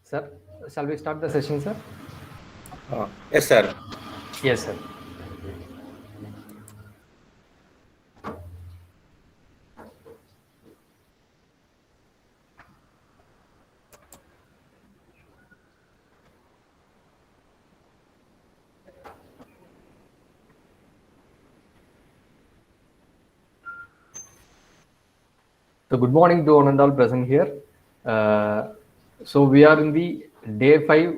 Sir, shall we start the session, sir? Yes, sir. Yes, sir. So, good morning to one and all present here. So, we are in the day 5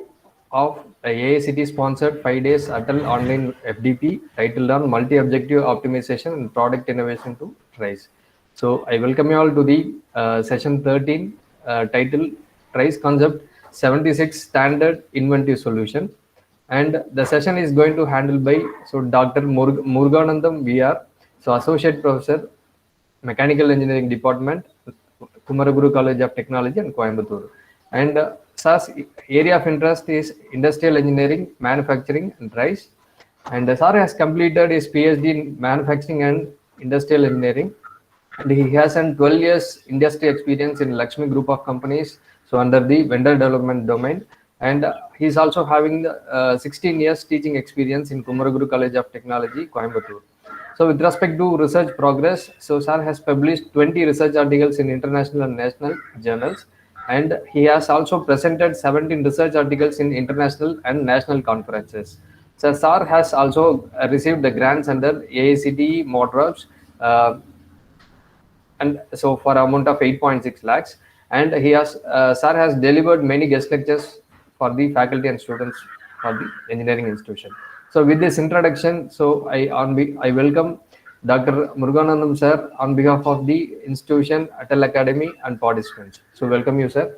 of AICT sponsored 5 days Atal online FDP titled on multi objective optimization and product innovation to TRICE. So, I welcome you all to the session 13 titled TRICE concept 76 standard inventive solution. And the session is going to handle by Dr. Muruganandam VR, so Associate Professor Mechanical Engineering Department, Kumaraguru College of Technology and Coimbatore. And SAR's area of interest is industrial engineering, manufacturing and rice. And SAR has completed his PhD in manufacturing and industrial engineering. And he has an 12 years industry experience in Lakshmi group of companies, so under the vendor development domain. And he's also having 16 years teaching experience in Kumaraguru College of Technology, Coimbatore. So with respect to research progress, so Sir has published 20 research articles in international and national journals, and he has also presented 17 research articles in international and national conferences. So Sir has also received the grants under AICTE Modrops, and so for amount of 8.6 lakhs, and he has Sir has delivered many guest lectures for the faculty and students for the engineering institution. So with this introduction, so I welcome Dr. Muruganandam sir on behalf of the institution, Atal Academy and participants. So welcome you, sir.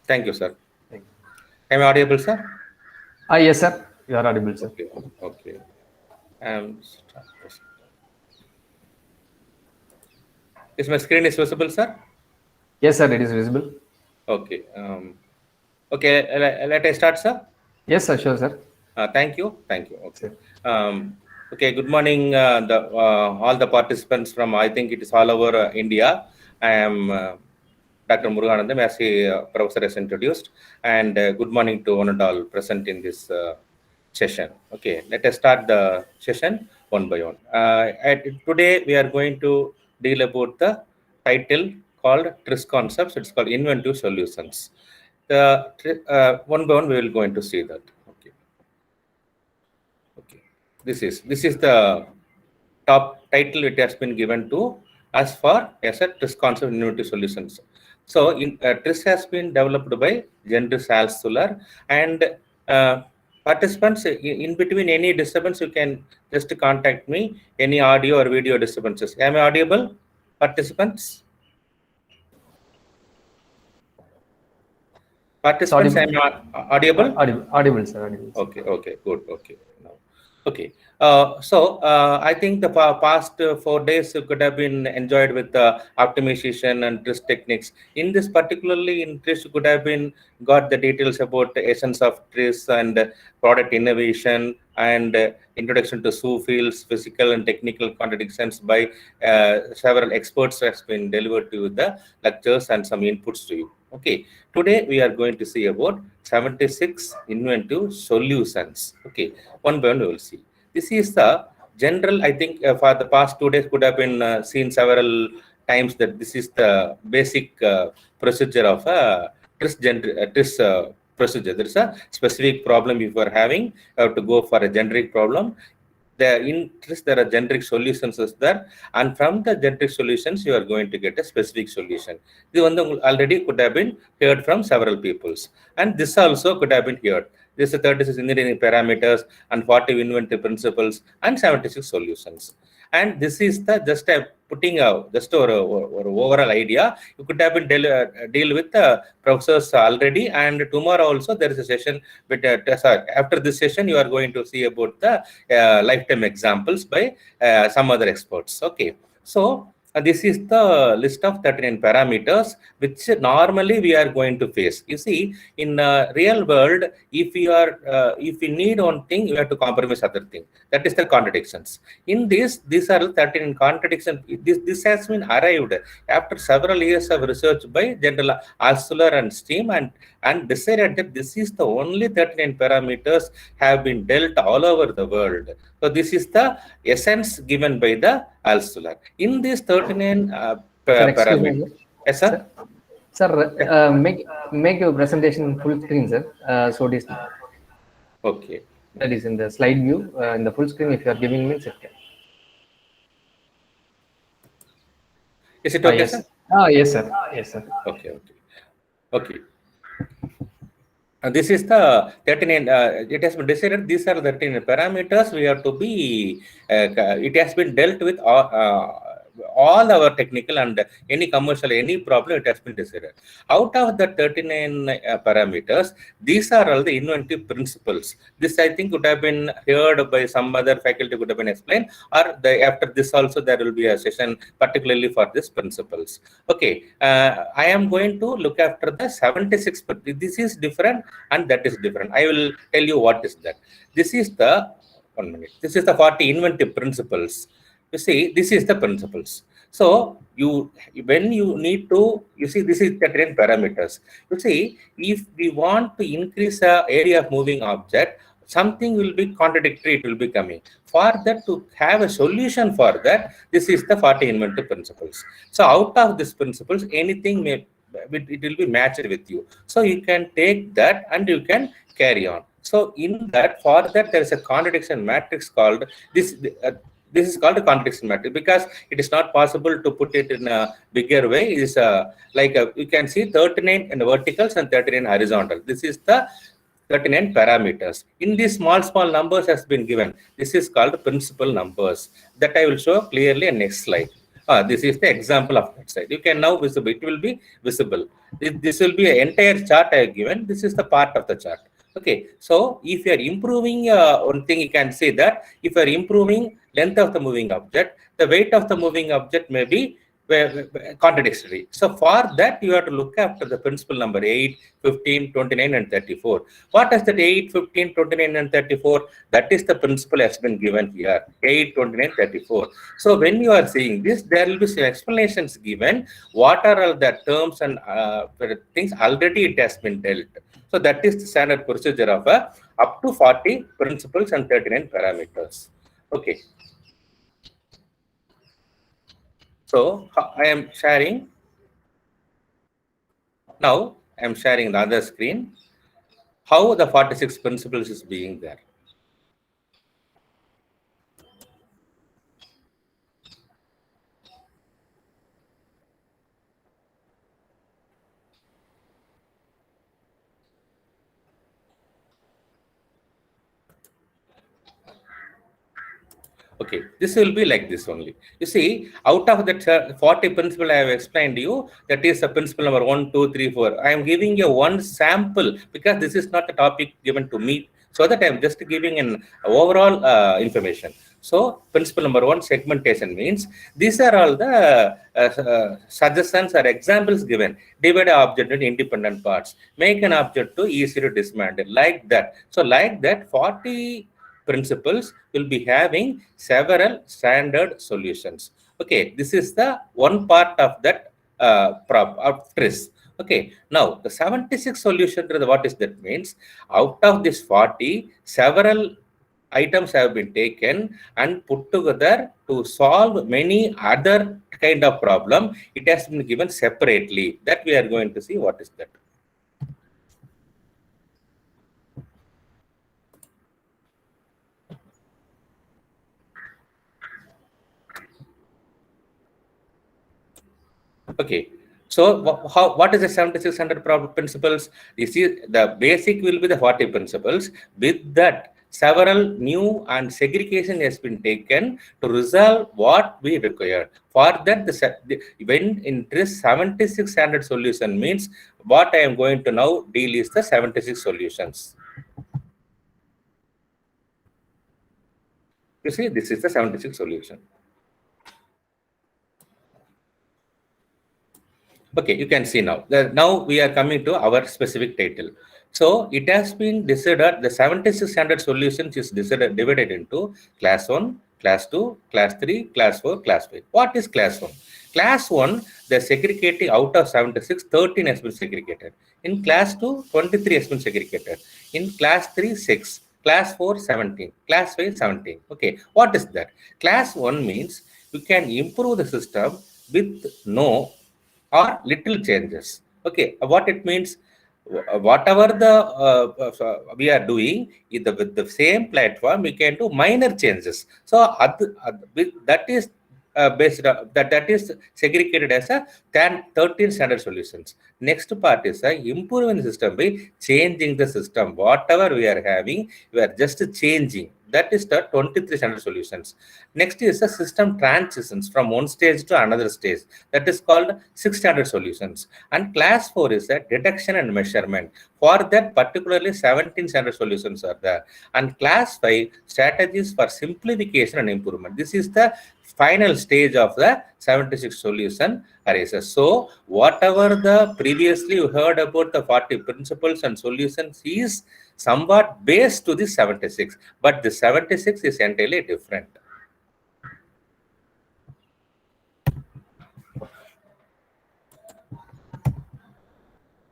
Thank you, sir. Thank you. Am I audible, sir? Yes, sir. You are audible, sir. Okay. Okay. Is my screen is visible, sir? Yes, sir. It is visible. Okay. Okay. Let us start, sir. Yes, sir. Sure, sir. Thank you. Thank you. Okay. Okay. Good morning, all the participants from, I think it is all over India. I am Dr. Muruganandam, as the professor has introduced, and good morning to one and all present in this session. Okay, let us start the session one by one. Today we are going to deal about the title called TRIS concepts. It's called inventive solutions. The one by one we will going to see that. Okay. Okay. This is the top title it has been given to us for as a TRIS concept innovative solutions. So TRIS has been developed by Gendris Alsular, and participants, in between any disturbance, you can just contact me, any audio or video disturbances. Am I audible, participants? Participants, am I audible? Audible, sir. Audible. Okay, okay, good, okay. Okay, so I think the past 4 days could have been enjoyed with optimization and TRIS techniques. In this, particularly in TRIS, could have been got the details about the essence of TRIS and product innovation and introduction to SU fields, physical and technical contradictions by several experts has been delivered to the lectures and some inputs to you. Okay, today we are going to see about 76 inventive solutions. Okay, one by one we will see. This is the general, I think for the past 2 days could have been seen several times that this is the basic procedure of TRIS procedure. There is a specific problem if you are having, you have to go for a generic problem. In TRIS there are generic solutions is there, and from the generic solutions you are going to get a specific solution. This one already could have been heard from several peoples, and this also could have been heard. This is 36 engineering parameters and 40 inventive principles and 76 solutions. And this is the just a putting out just or overall idea. You could have been deal with the professors already, and tomorrow also there is a session with after this session you are going to see about the lifetime examples by some other experts. Okay, so This is the list of 39 parameters which normally we are going to face. You see, in real world, if we need one thing, you have to compromise other thing. That is the contradictions. In this, these are 13 contradictions. This has been arrived after several years of research by General Altshuler and Steam, and decided that this is the only 39 parameters have been dealt all over the world. So this is the essence given by the Altshuler. In these 39 Sir, excuse me. parameters. Yes, sir? Sir, make your presentation full screen, sir. So it is, Okay. that is in the slide view, in the full screen, if you are giving me, it can. Is it okay, Yes. sir? Yes, sir. Yes, sir. Okay, okay. Okay. This is the 39, it has been decided these are the 13 parameters we have to be, it has been dealt with all our technical and any commercial, any problem, it has been decided. Out of the 39 parameters, these are all the inventive principles. This I think would have been heard by some other faculty, would have been explained, or after this also there will be a session particularly for these principles. Okay, I am going to look after the 76, but this is different and that is different. I will tell you what is that. This is the, 1 minute, this is the 40 inventive principles. You see, this is the principles. So when you need to, you see, this is the 10 parameters. You see, if we want to increase the area of moving object, something will be contradictory, it will be coming. For that, to have a solution for that, this is the 40 inventive principles. So out of these principles, anything may, it will be matched with you. So you can take that and you can carry on. So in that, for that, there is a contradiction matrix called this. This is called a contradiction matrix because it is not possible to put it in a bigger way. It is like you can see 39 in verticals and 39 horizontal. This is the 39 parameters. In these small numbers has been given. This is called principal numbers. That I will show clearly in next slide. This is the example of that side. You can now visible. It will be visible. This will be an entire chart I have given. This is the part of the chart. Okay. So if you are improving one thing, you can say that if you are improving length of the moving object, the weight of the moving object may be contradictory. So for that, you have to look after the principle number 8, 15, 29, and 34. What is that 8, 15, 29, and 34? That is the principle has been given here, 8, 29, 34. So when you are seeing this, there will be some explanations given. What are all the terms and things already it has been dealt. So that is the standard procedure of up to 40 principles and 39 parameters. Okay. So I am sharing. Now I am sharing the other screen. How the 46 principles is being there. Okay, this will be like this only. You see, out of that 40 principle I have explained to you, that is the principle number 1, 2, 3, 4. I am giving you one sample because this is not a topic given to me. So that I am just giving an overall information. So principle number 1, segmentation, means these are all the suggestions or examples given. Divide an object into independent parts. Make an object to easy to dismantle, like that. So like that, 40 principles will be having several standard solutions. Okay, this is the one part of that TRIS. Okay, now the 76 solution to the, what is that means? Out of this 40, several items have been taken and put together to solve many other kind of problem. It has been given separately. That we are going to see what is that. Okay, so what is the 7600 principles? This is the basic will be the 40 principles. With that, several new and segregation has been taken to resolve what we require. For that, when in this 76 standard solution means what I am going to now deal is the 76 solutions. You see, this is the 76 solution. Okay, you can see now. Now we are coming to our specific title. So it has been decided, the 76 standard solutions is decided, divided into class 1, class 2, class 3, class 4, class 5. What is class 1? Class 1, the segregating out of 76, 13 has been segregated. In class 2, 23 has been segregated. In class 3, 6. Class 4, 17. Class 5, 17. Okay, what is that? Class 1 means you can improve the system with no or little changes. Okay, what it means, whatever the we are doing with the same platform, we can do minor changes. So that is based that is segregated as a 13 standard solutions. Next part is improving the system by changing the system. Whatever we are having, we are just changing. That is the 23 standard solutions. Next is the system transitions from one stage to another stage. That is called 6 standard solutions. And class 4 is a detection and measurement. For that, particularly 17 standard solutions are there. And class 5, strategies for simplification and improvement. This is the final stage of the 76 solution arises. So whatever the previously you heard about the 40 principles and solutions is somewhat based to the 76, but the 76 is entirely different.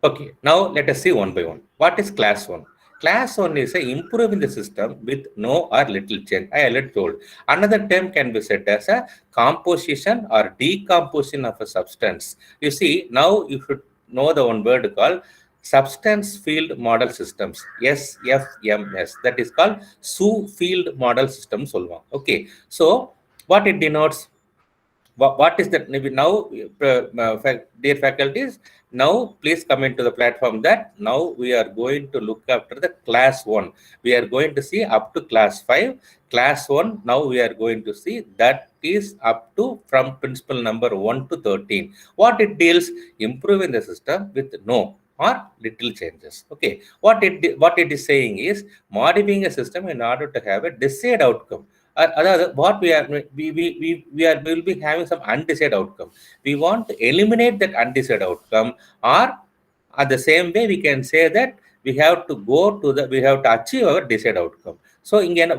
Okay, now let us see one by one. What is class 1? Class 1 is improving the system with no or little change. I already told. Another term can be said as a composition or decomposition of a substance. You see, now you should know the one word called substance field model systems, SFMS. That is called SU field model system. Okay, so what it denotes? What is that? Maybe now, dear faculties, now please come into the platform that now we are going to look after the class 1. We are going to see up to class 5. Class 1, now we are going to see that is up to from principle number 1 to 13. What it deals, improving the system with no or little changes. Okay, what it is saying is modifying a system in order to have a desired outcome. What we will be having some undesired outcome. We want to eliminate that undesired outcome, or at the same way we can say that we have to achieve our desired outcome. So again,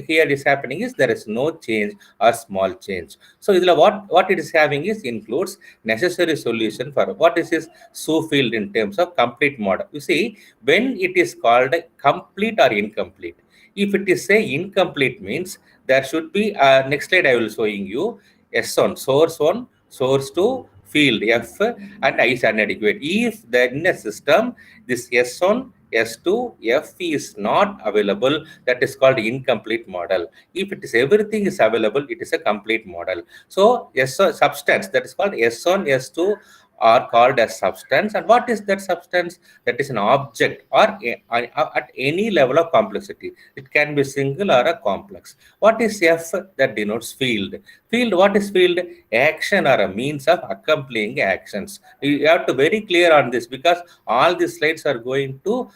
here is happening is there is no change or small change. So what it is having is includes necessary solution for what is this SU field in terms of complete model. You see, when it is called complete or incomplete. If it is say incomplete means there should be next slide I will showing you S1, source 1, source 2, field F and I is inadequate. If in a system this S1, S2, F is not available, that is called incomplete model. If it is everything is available, it is a complete model. So substance, that is called S1, S2 are called as substance. And what is that substance? That is an object or at any level of complexity. It can be single or a complex. What is F? That denotes field. Field, what is field? Action or a means of accompanying actions. You have to very clear on this because all these slides are going to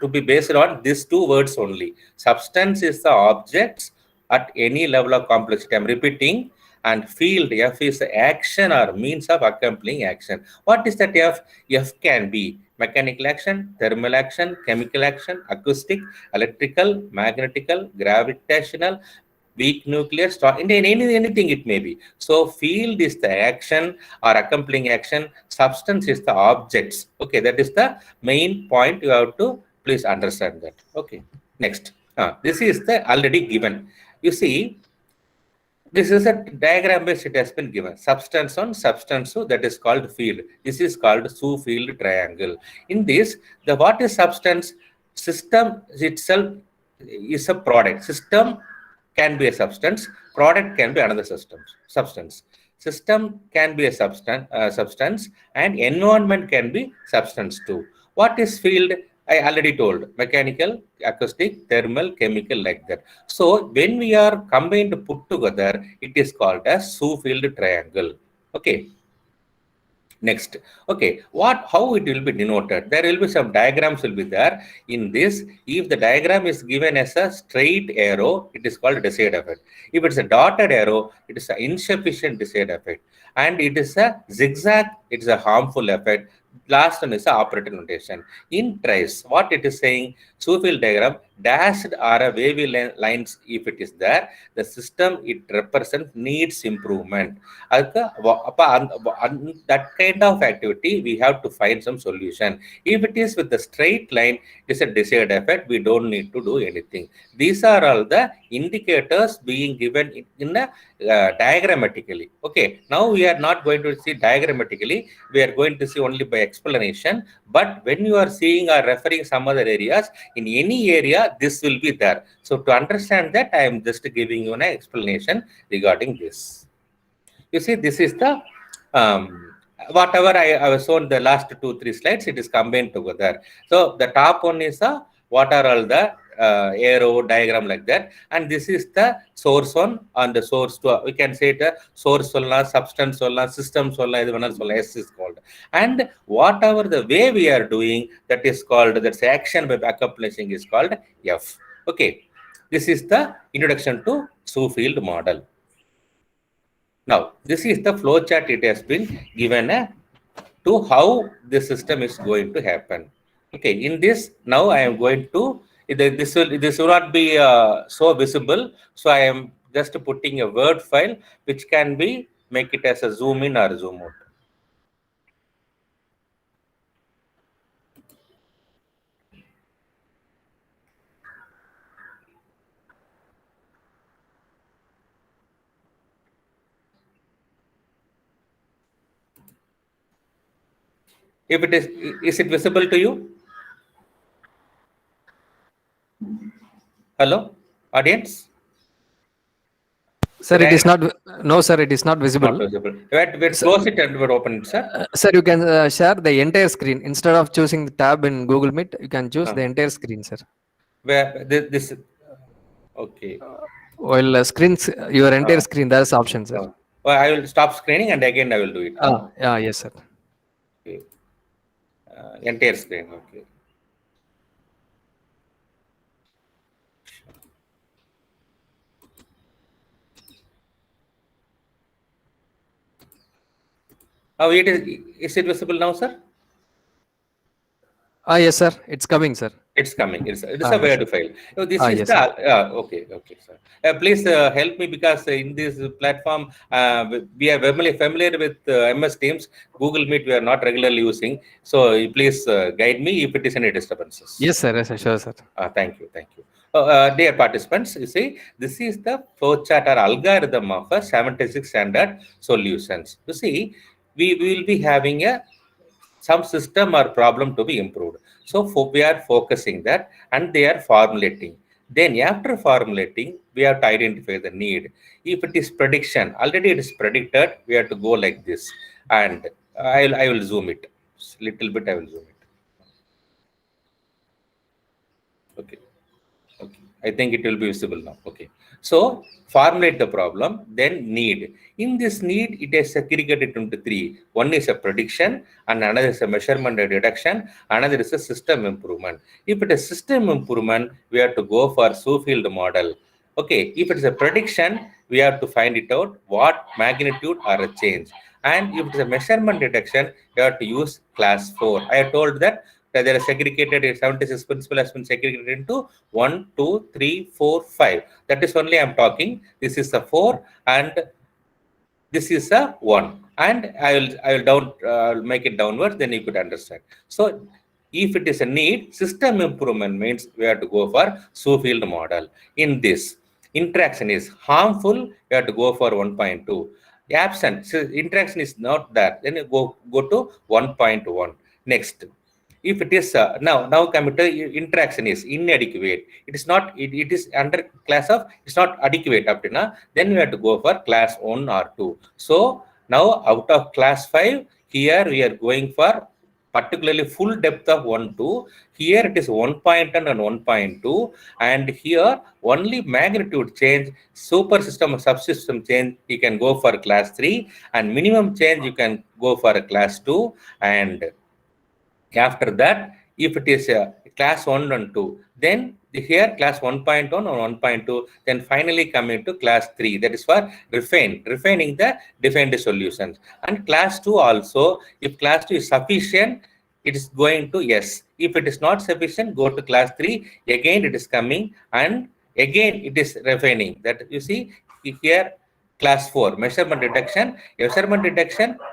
be based on these two words only. Substance is the objects at any level of complexity. I'm repeating. And field, F is the action or means of accompanying action. What is that F? F can be mechanical action, thermal action, chemical action, acoustic, electrical, magnetical, gravitational, weak nuclear, anything it may be. So field is the action or accompanying action. Substance is the objects. Okay, that is the main point you have to please understand that. Okay, next. This is the already given. You see, this is a diagram based, it has been given. Substance 1, substance 2, that is called field. This is called SU field triangle. In this, what is substance? System itself is a product. System can be a substance. Product can be another substance. System can be a substance and environment can be substance too. What is field? I already told, mechanical, acoustic, thermal, chemical, like that. So when we are combined put together, it is called as SU field triangle. Okay. Next, okay, how it will be denoted? There will be some diagrams will be there. In this, if the diagram is given as a straight arrow, it is called desired effect. If it's a dotted arrow, it is an insufficient desired effect. And it is a zigzag, it is a harmful effect. Last one is the operator notation. In trace, what it is saying, Schofield diagram, dashed are a wavy lines. If it is there, the system it represents needs improvement. That kind of activity, we have to find some solution. If it is with the straight line, it is a desired effect. We don't need to do anything. These are all the indicators being given in a diagrammatically. Okay, now we are not going to see diagrammatically. We are going to see only by explanation. But when you are seeing or referring some other areas, in any area, this will be there. So to understand that, I am just giving you an explanation regarding this. You see, this is the whatever I was shown the last 2-3 slides, it is combined together. So the top one is what are all the arrow diagram like that, and this is the source one and the source two. We can say it source solla, substance solla, system solla, S is called. And whatever the way we are doing, that is called, that's action by accomplishing is called F. Okay, this is the introduction to Schofield model. Now, this is the flow chart. It has been given to how the system is going to happen. Okay, in this, now I am going to, this will not be so visible. So I am just putting a Word file, which can be, make it as a zoom in or zoom out. If it is it visible to you? Hello, audience? Sir, it is not. No, sir, it is not visible. Not visible. Wait, close it and open it, sir. Sir, you can share the entire screen. Instead of choosing the tab in Google Meet, you can choose the entire screen, sir. Where this okay. While screens, your entire screen, there is option, sir. Well, I will stop screening and again I will do it. Yes, sir. Okay. Entire screen. Okay. Oh, is it visible now, sir? Yes, sir. It's coming, sir. It's coming. It's a Word file. So this is yes, the okay, sir. Please help me, because in this platform we are familiar with MS Teams. Google Meet we are not regularly using. So please guide me if it is any disturbances. Yes, sir. Yes, sure, sir. Thank you. Dear participants, you see, this is the flowchart or algorithm of a 76 standard solutions. You see, we will be having some system or problem to be improved. So we are focusing that, and they are formulating. Then after formulating, we have to identify the need. If it is prediction, already it is predicted, we have to go like this. And I will zoom it. Little bit I will zoom it. Okay. I think it will be visible now. Okay. So formulate the problem, then need. In this need, it is segregated into three. One is a prediction, and another is a measurement and reduction, another is a system improvement. If it is system improvement, we have to go for Schofield model. Okay. If it is a prediction, we have to find it out what magnitude or a change. And if it is a measurement reduction, you have to use class 4. I have told that there are segregated, 76 principle has been segregated into 1, 2, 3, 4, 5. That is only I am talking. This is a 4 and this is a 1. And I will make it downwards, then you could understand. So if it is a need, system improvement means we have to go for Schofield model. In this, interaction is harmful, you have to go for 1.2. Absent, so interaction is not there, then you go to 1.1. Next. If it is now computer interaction is inadequate, it is not, it is under class of, it's not adequate up to now, then we have to go for class 1 or 2. So now out of class 5, here we are going for particularly full depth of 1, 2. Here it is 1.1 and 1.2, and here only magnitude change, super system or subsystem change, you can go for class 3, and minimum change you can go for a class 2, and after that, if it is class 1 and 2, then here class 1.1 or 1.2, then finally coming to class 3, that is for refining the defined solutions. And class 2 also, if class 2 is sufficient, it is going to yes. If it is not sufficient, go to class 3, again it is coming, and again it is refining. That you see here, class 4 measurement detection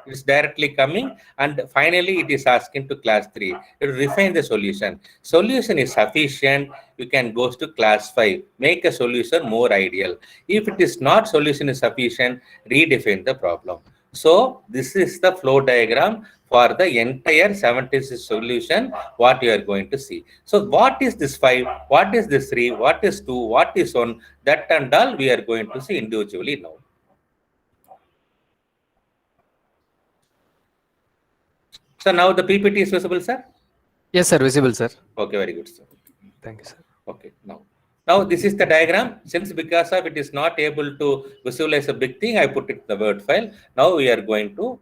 is directly coming, and finally it is asking to class 3 to refine the solution. Solution is sufficient, you can go to class 5, make a solution more ideal. If it is not solution is sufficient, redefine the problem. So this is the flow diagram for the entire 76 solution, what you are going to see. So what is this 5, what is this 3, what is 2, what is 1, that and all we are going to see individually now. So now the PPT is visible, sir? Yes, sir, visible, sir. Okay, very good, sir. Thank you, sir. Okay, now this is the diagram. Since because of it is not able to visualize a big thing, I put it in the Word file. Now we are going to,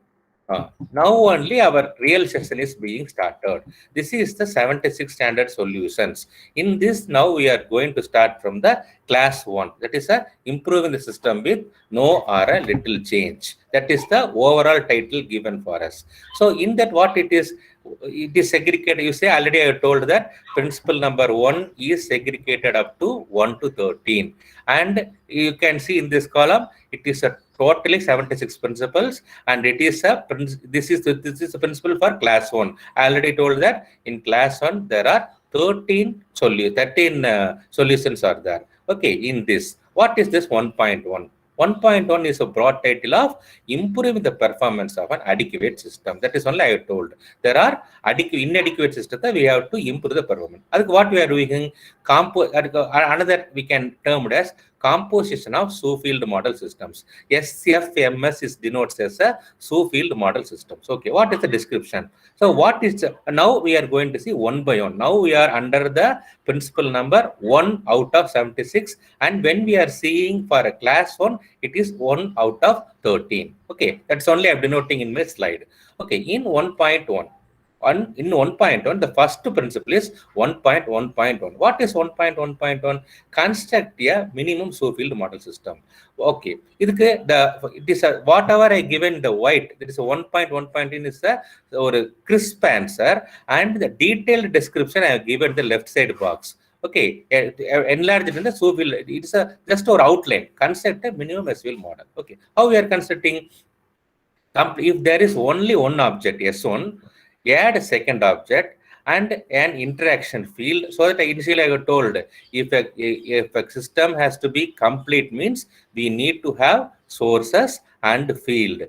now only our real session is being started. This is the 76 standard solutions. In this, now we are going to start from the class 1. That is improving the system with no or a little change. That is the overall title given for us. So in that, what it is segregated. You say already I told that principle number 1 is segregated up to 1 to 13, and you can see in this column it is a totally 76 principles, and it is a this is a principle for class 1. I already told that in class 1 there are 13 solutions are there. Okay, in this, what is this 1.1? 1.1 is a broad title of improving the performance of an adequate system. That is only I have told. There are inadequate systems that we have to improve the performance. What we are doing, another we can term it as composition of Sue-Field model systems. SFMS is denotes as a Sue-Field model systems. Okay, what is the description? So what is now we are going to see one by one. Now we are under the principle number 1 out of 76, and when we are seeing for a class 1, it is 1 out of 13. Okay, that's only I'm denoting in my slide. Okay, in 1.1. In 1.1, the first principle is 1.1.1. What is 1.1.1? Construct a minimum Sue-Field model system. Okay, it is whatever I given the white, that is a 1.1.1 is a crisp answer, and the detailed description I have given the left side box. Okay, enlarged in the Sue-Field, it is just our outline. Construct a minimum SQL model. Okay, how we are constructing? If there is only one object, S1, add a second object and an interaction field. So that initially I was told, if a system has to be complete, means we need to have sources and field.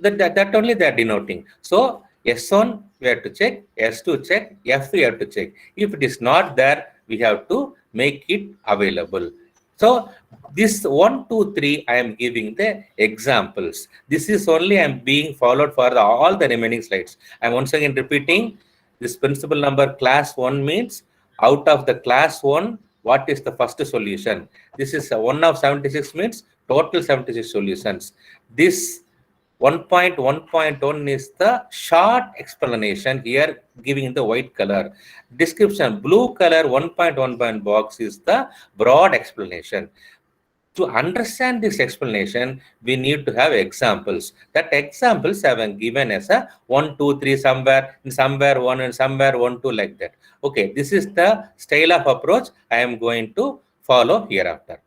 That only they are denoting. So S1 we have to check, S2 check, F we have to check. If it is not there, we have to make it available. So this 1, 2, 3, I am giving the examples. This is only I am being followed for all the remaining slides. I am once again repeating this principle number class 1 means out of the class 1, what is the first solution? This is 1 of 76 means total 76 solutions. This 1.1.1 is the short explanation here giving in the white color. Description, blue color 1.1 box is the broad explanation. To understand this explanation, we need to have examples. That examples have been given as a 1, 2, 3 somewhere 1 and somewhere 1, 2 like that. Okay, this is the style of approach I am going to follow hereafter.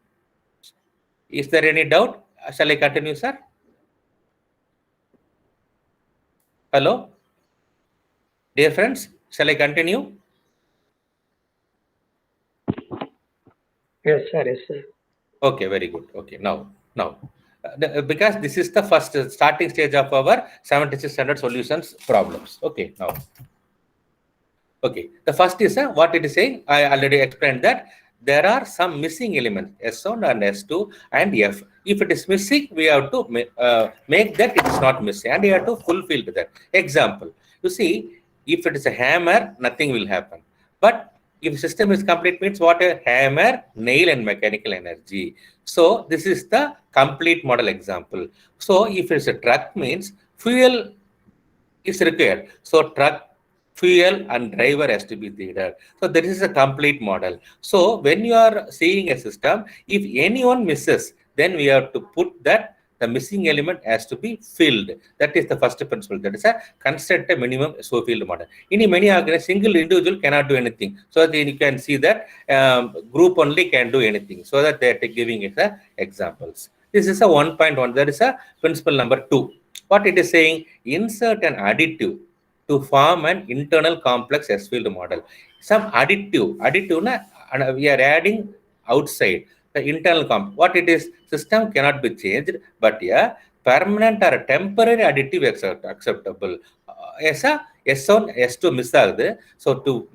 Is there any doubt? Shall I continue, sir? Hello? Dear friends, shall I continue? Yes, sir. Yes, sir. Okay, very good. Okay, now, because this is the first starting stage of our 76 standard solutions problems. Okay, now. Okay, the first is what it is saying. I already explained that there are some missing elements, S1 and S2 and F. If it is missing, we have to make that it is not missing, and you have to fulfill that. Example, you see, If it is a hammer, nothing will happen. But if system is complete means what? A hammer, nail, and mechanical energy. So this is the complete model example. So if it's a truck means fuel is required. So truck, fuel, and driver has to be there. So this is a complete model. So when you are seeing a system, if anyone misses, then we have to put that the missing element has to be filled. That is the first principle. That is a construct a minimum SO-field model. In many organizations, single individual cannot do anything. So that you can see that group only can do anything. So that they are giving it the examples. This is a 1.1. That is a principle number 2. What it is saying, insert an additive to form an internal complex S-field model. Some additive na, we are adding outside the internal what it is, system cannot be changed, but yeah, permanent or temporary additive acceptable. As a S1, S2 miss agudhu. So to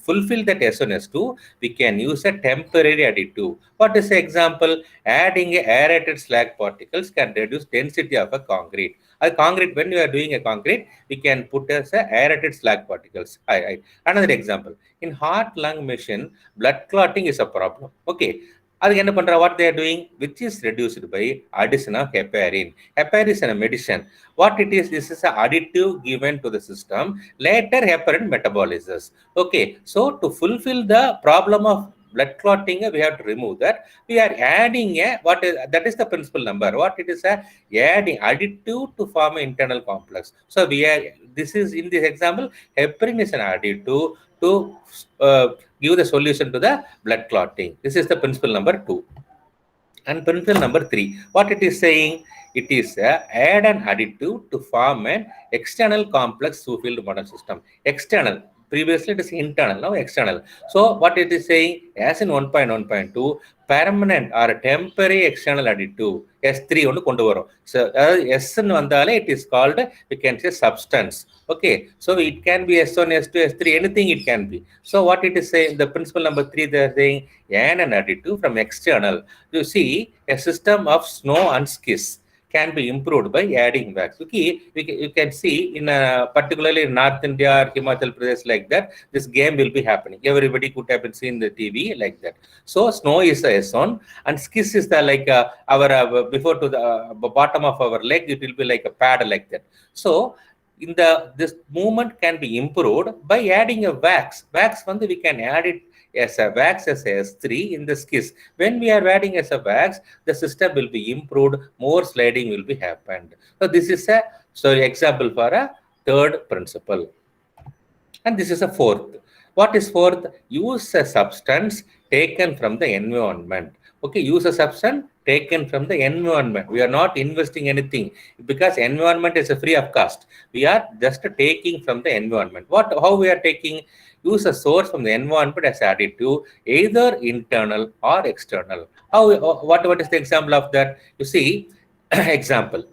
fulfill that S1, S2, we can use a temporary additive. What is the example? Adding aerated slag particles can reduce density of a concrete. A concrete, when you are doing a concrete, we can put as a aerated slag particles. Another example, in heart lung machine, blood clotting is a problem. Okay. What they are doing, which is reduced by addition of heparin. Heparin is a medicine. What it is, this is an additive given to the system. Later, heparin metabolizes. Okay, so to fulfill the problem of blood clotting, we have to remove that. We are adding that is the principal number. What it is, adding additive to form an internal complex. So this is in this example, heparin is an additive to give the solution to the blood clotting. This is the principle number 2. And principle number 3, what it is saying, it is add an additive to form an external complex two-field model system. External, previously it is internal, now external. So what it is saying, as in 1.1.2, permanent or temporary external additive S3 only kondu varum. So S nu vandale it is called, we can say, substance. Okay, so it can be S1, S2, S3, anything it can be. So what it is saying, the principle number 3, they are saying add an additive from external. You see, a system of snow and skis can be improved by adding wax. Okay, you can see in particularly in North India or Himachal Pradesh, like that, this game will be happening. Everybody could have been seen the TV like that. So snow is a S1 and skis is the like our before to the bottom of our leg, it will be like a pad like that. So in this movement can be improved by adding a wax. Wax one, we can add it as a wax as a S3 in the skis. When we are adding as a wax, the system will be improved, more sliding will be happened. So this is a example for a third principle. And this is a fourth. What is fourth? Use a substance taken from the environment. Okay, use a substance taken from the environment. We are not investing anything because environment is a free of cost. We are just taking from the environment. How we are taking? Use a source from the environment as additive, either internal or external. What is the example of that? You see, example,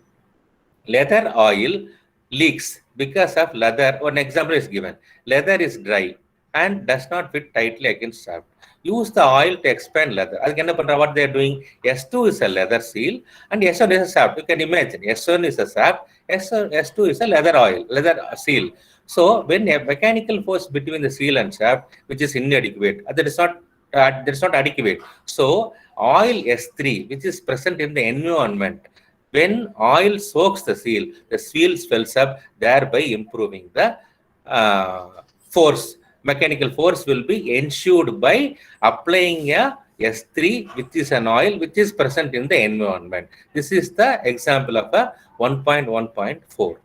leather oil leaks because of leather. One example is given. Leather is dry and does not fit tightly against shaft. Use the oil to expand leather. What they are doing, S2 is a leather seal and S1 is a shaft. You can imagine, S1 is a shaft, S2 is a leather seal. So when a mechanical force between the seal and shaft, which is inadequate, that is not adequate. So oil S3, which is present in the environment, when oil soaks the seal swells up, thereby improving the force. Mechanical force will be ensured by applying a S3, which is an oil which is present in the environment. This is the example of a 1.1.4.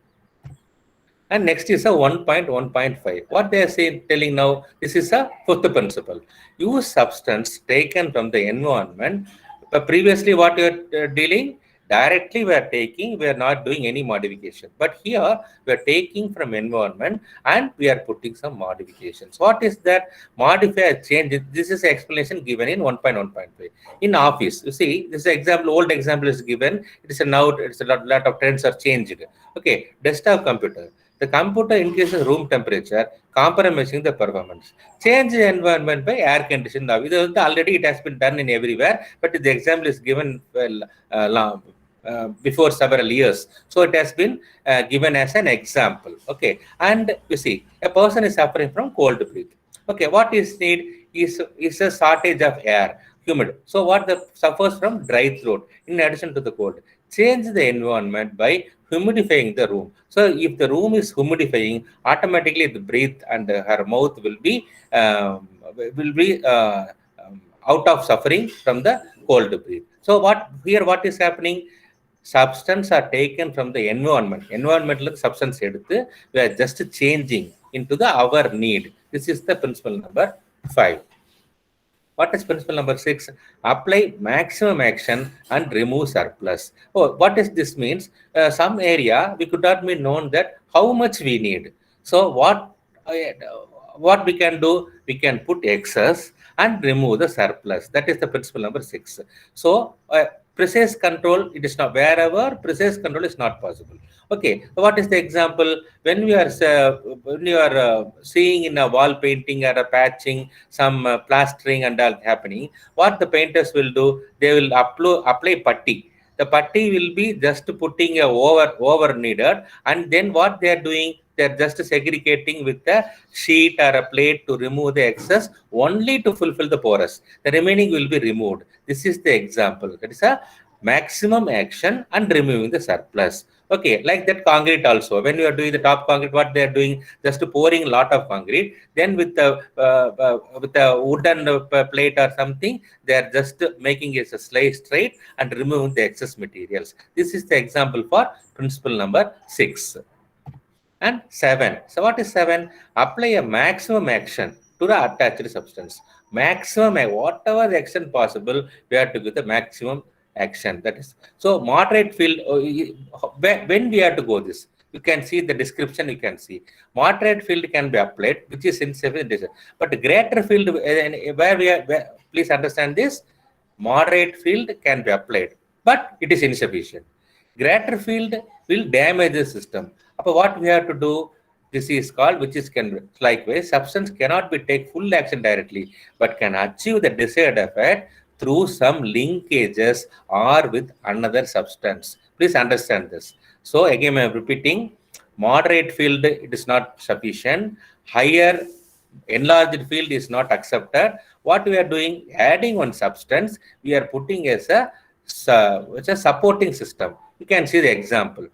And next is a 1.1.5. What they are telling now, this is a fourth principle. Use substance taken from the environment. But previously what you are dealing, directly we are taking, we are not doing any modification. But here we are taking from environment and we are putting some modifications. What is that? Modify, change. This is the explanation given in 1.1.5. In office, you see, this example, old example is given. It is now, it's a lot of trends are changed. Okay, desktop computer. The computer increases room temperature, compromising the performance. Change the environment by air conditioning. Already it has been done in everywhere, but the example is given before several years. So it has been given as an example. Okay, and you see, a person is suffering from cold breath. Okay, what is need is a shortage of air, humid. So what the suffers from dry throat in addition to the cold. Change the environment by humidifying the room. So if the room is humidifying, automatically the breath and her mouth will be out of suffering from the cold breath. So what is happening? Substance are taken from the environment. Environmental substance eduthu, we are just changing into the our need. This is the principle number 5. What is principle number 6? Apply maximum action and remove surplus. Oh, what is this means? Some area we could not be known that how much we need. So what we can do? We can put excess and remove the surplus. That is the principle number 6. So precise control, it is not, wherever precise control is not possible. Okay, what is the example? When you are seeing in a wall painting or a patching, some plastering and all happening, what the painters will do, they will apply putty. The putty will be just putting a over needed, and then what they are doing, they are just segregating with a sheet or a plate to remove the excess, only to fulfill the porous. The remaining will be removed. This is the example. That is a maximum action and removing the surplus. Okay, like that concrete also. When you are doing the top concrete, what they are doing, just pouring a lot of concrete. Then with the wooden plate or something, they are just making it a straight and removing the excess materials. This is the example for principle number 6. And 7. So what is 7? Apply a maximum action to the attached substance. Maximum, whatever the action possible, we have to give the maximum action. That is, so moderate field, when we have to go this, you can see the description, you can see moderate field can be applied, which is insufficient. But greater field, please understand this, moderate field can be applied, but it is insufficient. Greater field will damage the system. But what we have to do, this is called, which is likewise, substance cannot be take full action directly, but can achieve the desired effect through some linkages or with another substance. Please understand this. So again, I am repeating, moderate field, it is not sufficient. Higher enlarged field is not accepted. What we are doing, adding one substance, we are putting as a supporting system. You can see the example.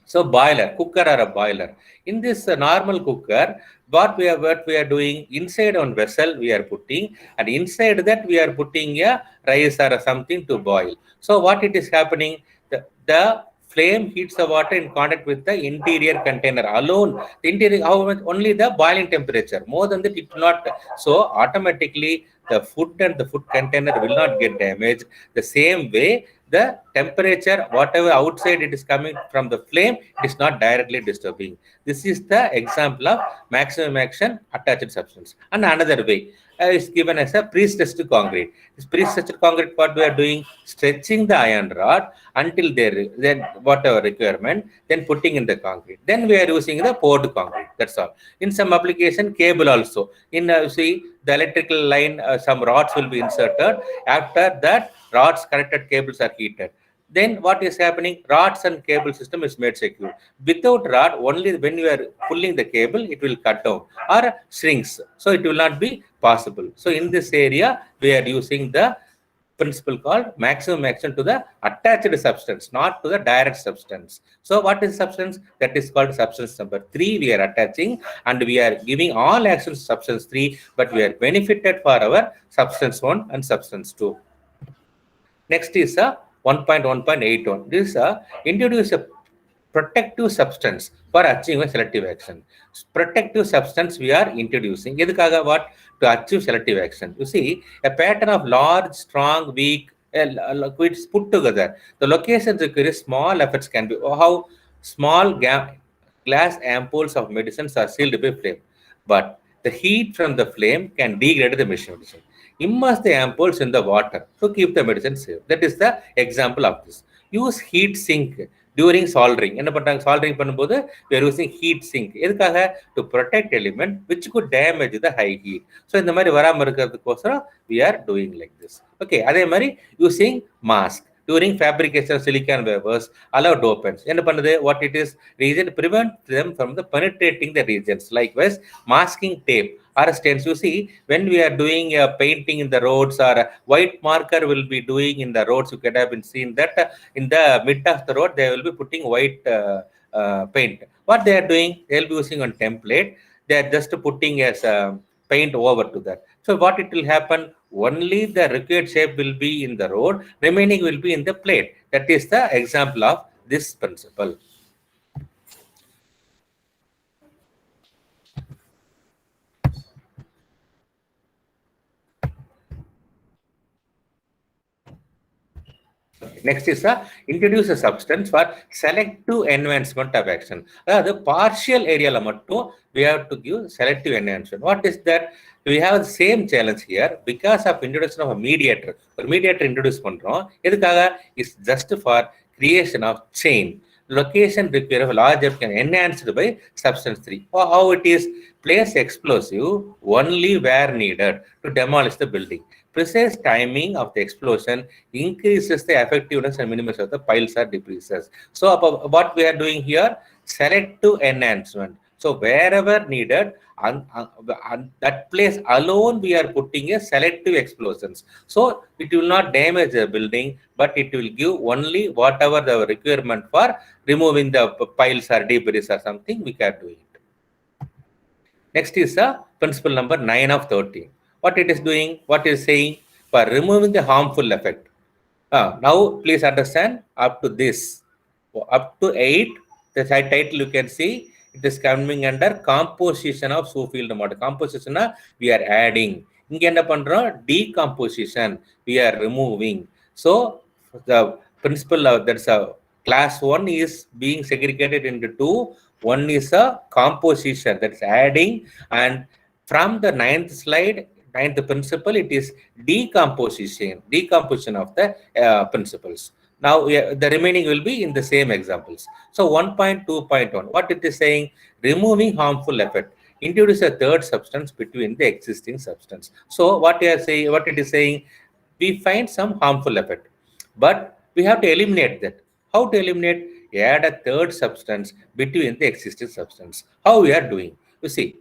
So boiler, cooker or a boiler. In this normal cooker, what we are doing, inside on vessel we are putting, and inside that we are putting a rice or something to boil. So what it is happening, the flame heats the water in contact with the interior container alone. The interior, only the boiling temperature. More than that, it will not. So automatically the food and the food container will not get damaged. The same way, the temperature, whatever outside it is coming from the flame, it is not directly disturbing. This is the example of maximum action attached substance. And another way is given as a pre-stressed concrete. This pre-stressed concrete, what we are doing, stretching the iron rod until then whatever requirement, then putting in the concrete. Then we are using the poured concrete. That's all. In some application, cable also. In see the electrical line, some rods will be inserted. After that, rods connected cables are heated. Then what is happening? Rods and cable system is made secure. Without rod, only when you are pulling the cable, it will cut down or shrinks. So it will not be possible. So in this area, we are using the principle called maximum action to the attached substance, not to the direct substance. So what is substance? That is called substance number 3. We are attaching and we are giving all actions substance 3, but we are benefited for our substance 1 and substance 2. Next is a 1.1.81. This is introduce a protective substance for achieving a selective action. Protective substance we are introducing. What? To achieve selective action. You see, a pattern of large, strong, weak liquids put together. The locations require small efforts can be. How small glass ampoules of medicines are sealed by flame. But the heat from the flame can degrade the medicine. Immerse the ampoules in the water to keep the medicine safe. That is the example of this. Use heat sink during soldering. என்ன பண்றாங்க, soldering பண்ணும்போது we are using heat sink. எதுக்காக? To protect element which could damage the high heat. So இந்த மாதிரி வராம இருக்கிறதுக்கோசரம் we are doing like this. Okay, அதே மாதிரி using mask. during fabrication of silicon wafers allow dopants. What it is, region prevent them from the penetrating the regions. Likewise, masking tape or stains. You see, when we are doing painting in the roads, or white marker will be doing in the roads, you could have been seen that in the mid of the road they will be putting white paint. What they are doing, they will be using on template. They are just putting as paint over to that. So what it will happen, only the required shape will be in the road, remaining will be in the plate. That is the example of this principle. Next is introduce a substance for selective enhancement of action. The partial area we have to give selective enhancement. What is that? We have the same challenge here because of introduction of a mediator. Mediator introduce பண்றோம். எதுக்காக? Is just for creation of chain. Location repair of large can enhanced by substance 3. How it is? Place explosive only where needed to demolish the building. Precise timing of the explosion increases the effectiveness and minimizes of the piles or debris. So what we are doing here, selective enhancement. So wherever needed, on that place alone we are putting a selective explosions. So it will not damage the building, but it will give only whatever the requirement for removing the piles or debris or something, we can do it. Next is principle number 9 of 13. What it is doing, what is saying, for removing the harmful effect. Now please understand, up to this, up to 8, the title you can see, it is coming under composition of Schofield model. Composition we are adding. இங்க என்ன பண்றோம்? Decomposition we are removing. So the principle of that's a class 1 is being segregated into 2. One is a composition, that's adding, and from the 9th slide, 9th principle, it is decomposition of the principles. Now the remaining will be in the same examples. So 1.2.1, what it is saying? Removing harmful effect. Introduce a third substance between the existing substance. So what it is saying? We find some harmful effect, but we have to eliminate that. How to eliminate? Add a third substance between the existing substance. How we are doing? You see,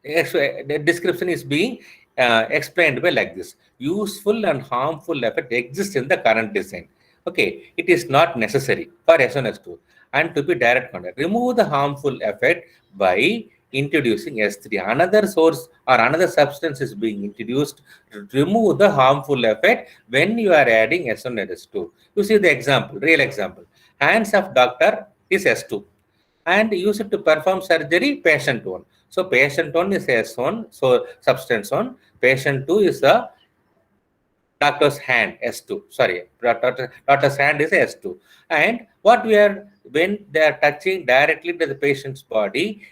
the description is being explained by like this. Useful and harmful effect exists in the current design. Okay, it is not necessary for S1, S2 and to be direct contact. Remove the harmful effect by introducing S3. Another source or another substance is being introduced. Remove the harmful effect when you are adding S1 and S2. You see the example, real example. Hands of doctor is S2 and use it to perform surgery, patient 1. So patient 1 is S1, so substance 1. Patient 2 is the doctor's hand, S2. Sorry, doctor's hand is S2. And what we are, when they are touching directly to the patient's body,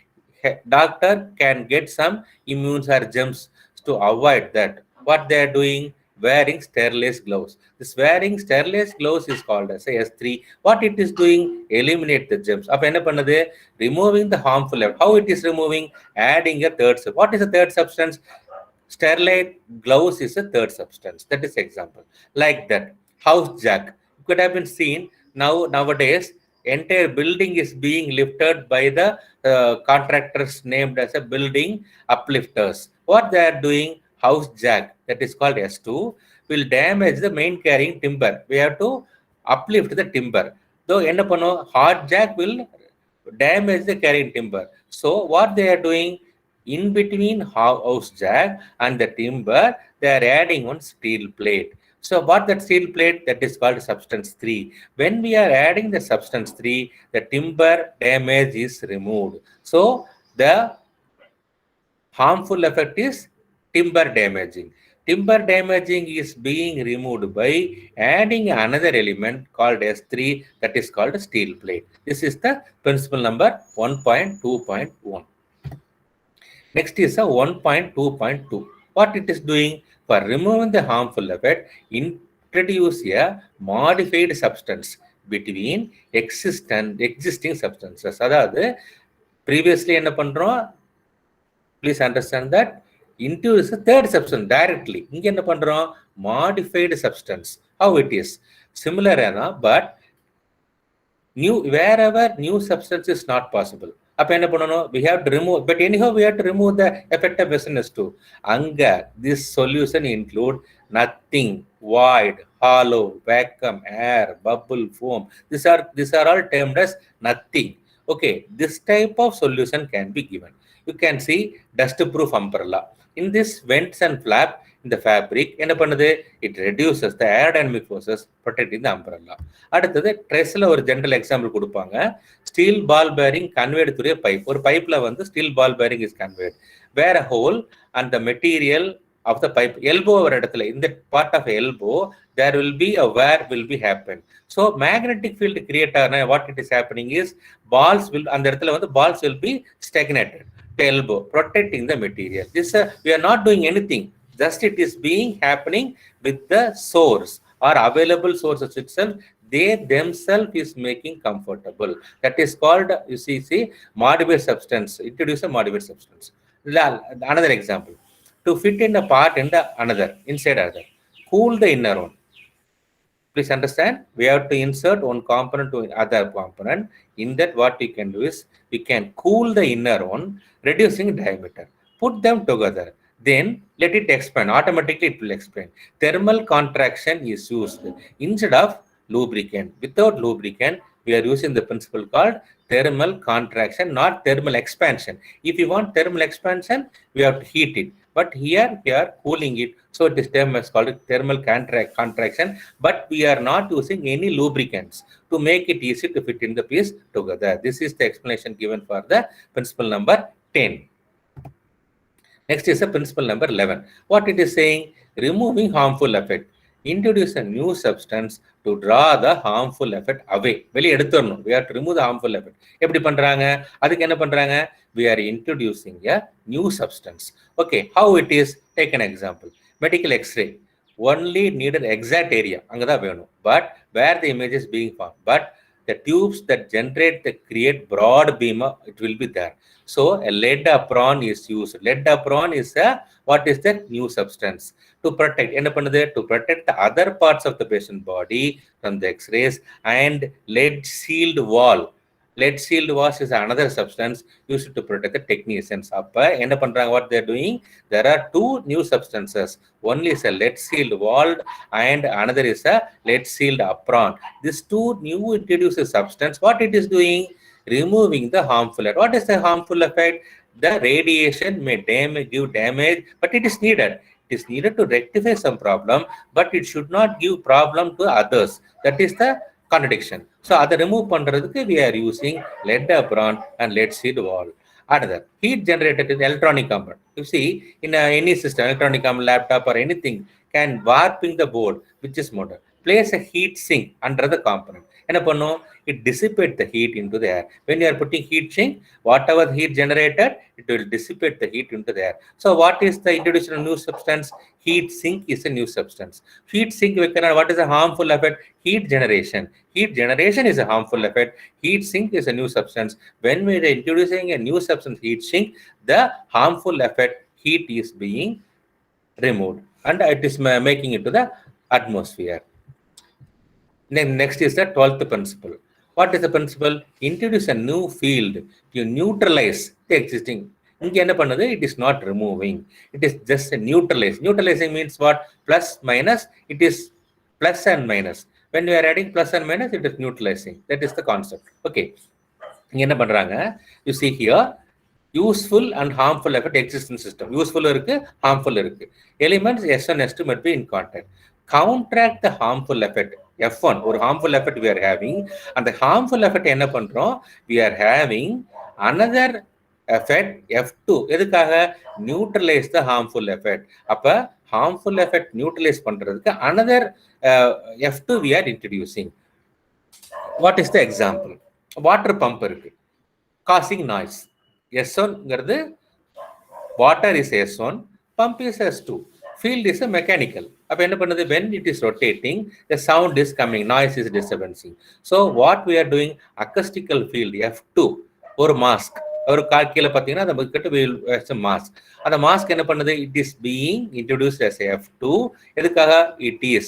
doctor can get some immunes or germs. To avoid that, what they are doing? Wearing sterilized gloves. This wearing sterilized gloves is called as S3. What it is doing? Eliminate the germs. Removing the harmful effect. How it is removing? Adding a third substance. What is the third substance? Sterilized gloves is a third substance. That is example. Like that. House jack. You could have been seen nowadays. Entire building is being lifted by the contractors named as a building uplifters. What they are doing? House jack, that is called S2, will damage the main carrying timber. We have to uplift the timber. Though hard jack will damage the carrying timber. So what they are doing? In between house jack and the timber, they are adding one steel plate. So what that steel plate? That is called substance 3. When we are adding the substance 3, the timber damage is removed. So the harmful effect is timber damaging. Timber damaging is being removed by adding another element called S3, that is called steel plate. This is the principle number 1.2.1. Next is a 1.2.2. What it is doing? For removing the harmful effect, introduce a modified substance between existing substances. அதாவது previously என்ன பண்றோம்? Please understand that introduce a third substance directly. இங்க என்ன பண்றோம்? Modified substance. How it is similar, but wherever new substance is not possible, அப்ப என்ன பண்ணணும்? We have to remove, but anyhow we have to remove the effective SN2. அங்க this solution include nothing, void, hollow, vacuum, air, bubble, foam. These are all termed as nothing. Okay, this type of solution can be given. You can see dust proof umbrella. In this vents and flap in the fabric, என்ன பண்ணுது? It reduces the aerodynamic forces protecting the umbrella. அடுத்தது ட்ரெஸ்ல ஒரு general example கொடுப்பாங்க. Steel ball bearing conveyed through a pipe. ஒரு பைப்ல வந்து steel ball bearing is conveyed. Where a hole and the material of the pipe, elbow ஒரு இடத்துல, in that part of elbow there will be a wear will be happen. So magnetic field create ஆன what it is happening is balls will, அந்த இடத்துல வந்து balls will be stagnated to elbow, protecting the material. This we are not doing anything, just it is being happening with the source or available sources itself. They themselves is making comfortable. That is called, you see modified substance, introduce a modified substance. Another example, to fit in a part in the another, inside other, cool the inner one. Please understand, we have to insert one component to other component. In that what we can do is, we can cool the inner one, reducing diameter, put them together, then let it expand. Automatically it will expand. Thermal contraction is used instead of lubricant. Without lubricant, we are using the principle called thermal contraction, not thermal expansion. If you want thermal expansion, we have to heat it. But here we are cooling it. So it is term is called thermal contraction. But we are not using any lubricants to make it easy to fit in the piece together. This is the explanation given for the principle number 10. Next is the principle number 11. What it is saying? Removing harmful effect. Introduce a new substance to draw the harmful effect away. வெளியே எடுத்துறணும். We have to remove the harmful effect. எப்படி பண்றாங்க? அதுக்கு என்ன பண்றாங்க? We are introducing a new substance. Okay, how it is? Take an example. Medical X-ray. Only needed exact area. அங்கதான் வேணும். But where the image is being formed. But the tubes that generate the create broad beam, it will be there. So a lead apron is used. Lead apron is a, what is that? New substance to protect. என்ன பண்ணுது? To protect the other parts of the patient body from the X-rays. And lead sealed wall. Lead sealed wash is another substance used to protect the technicians. அப்ப என்ன பண்றாங்க? What they are doing? There are two new substances. One is a lead sealed wall and another is a lead sealed apron. These two new introduced substance, what it is doing? Removing the harmful effect. What is the harmful effect? The radiation may give damage, but it is needed. It is needed to rectify some problem, but it should not give problem to others. That is the contradiction. So அதை remove பண்றதுக்கு we are using lead apron and lead sealed wall. Another, heat generated in electronic component. You see, in any system, electronic component, laptop or anything, can warping the board, which is motor. Place a heat sink under the component. என்ன பண்ணும்? It dissipates the heat into the air. When you are putting heat sink, whatever heat generated, it will dissipate the heat into the air. So what is the introduction of new substance? Heat sink is a new substance. Heat sink, what is a harmful effect? Heat generation. Heat generation is a harmful effect. Heat sink is a new substance. When we are introducing a new substance, heat sink, the harmful effect, heat is being removed and it is making it to the atmosphere. Then next is the 12th principle. What is the principle? Introduce a new field to neutralize the existing. இங்க என்ன பண்ணுது? It is not removing. It is just a neutralize. Neutralizing means what? Plus, minus. It is plus and minus. When we are adding plus and minus, it is neutralizing. That is the concept. Okay. இங்க என்ன பண்றாங்க? You see here, useful and harmful effect exist in system. Useful இருக்கு, harmful இருக்கு. Elements S1, S2 must be in contact. Counteract the harmful effect. F1, ஒரு harmful effect we are having. And the harmful effect என்ன பண்றோம்? We are having another effect F2. எதுக்காக? Neutralize the harmful effect. அப்ப harmful effect neutralize பண்றதுக்கு another F2 we are introducing. What is the example? Water pump இருக்கு. Causing noise. S1 ங்கிறது water is S1, pump is S2. Field is a mechanical. அப்ப என்ன பண்ணுது? When it is rotating, the sound is coming, noise is disturbing. So what we are doing? Acoustical field F2, ஒரு mask. ஒரு கீழே பார்த்தீங்கன்னா அந்த கிட்ட மாஸ்க். அந்த மாஸ்க் என்ன பண்ணுது? It is being introduced as F2. எதுக்காக? It is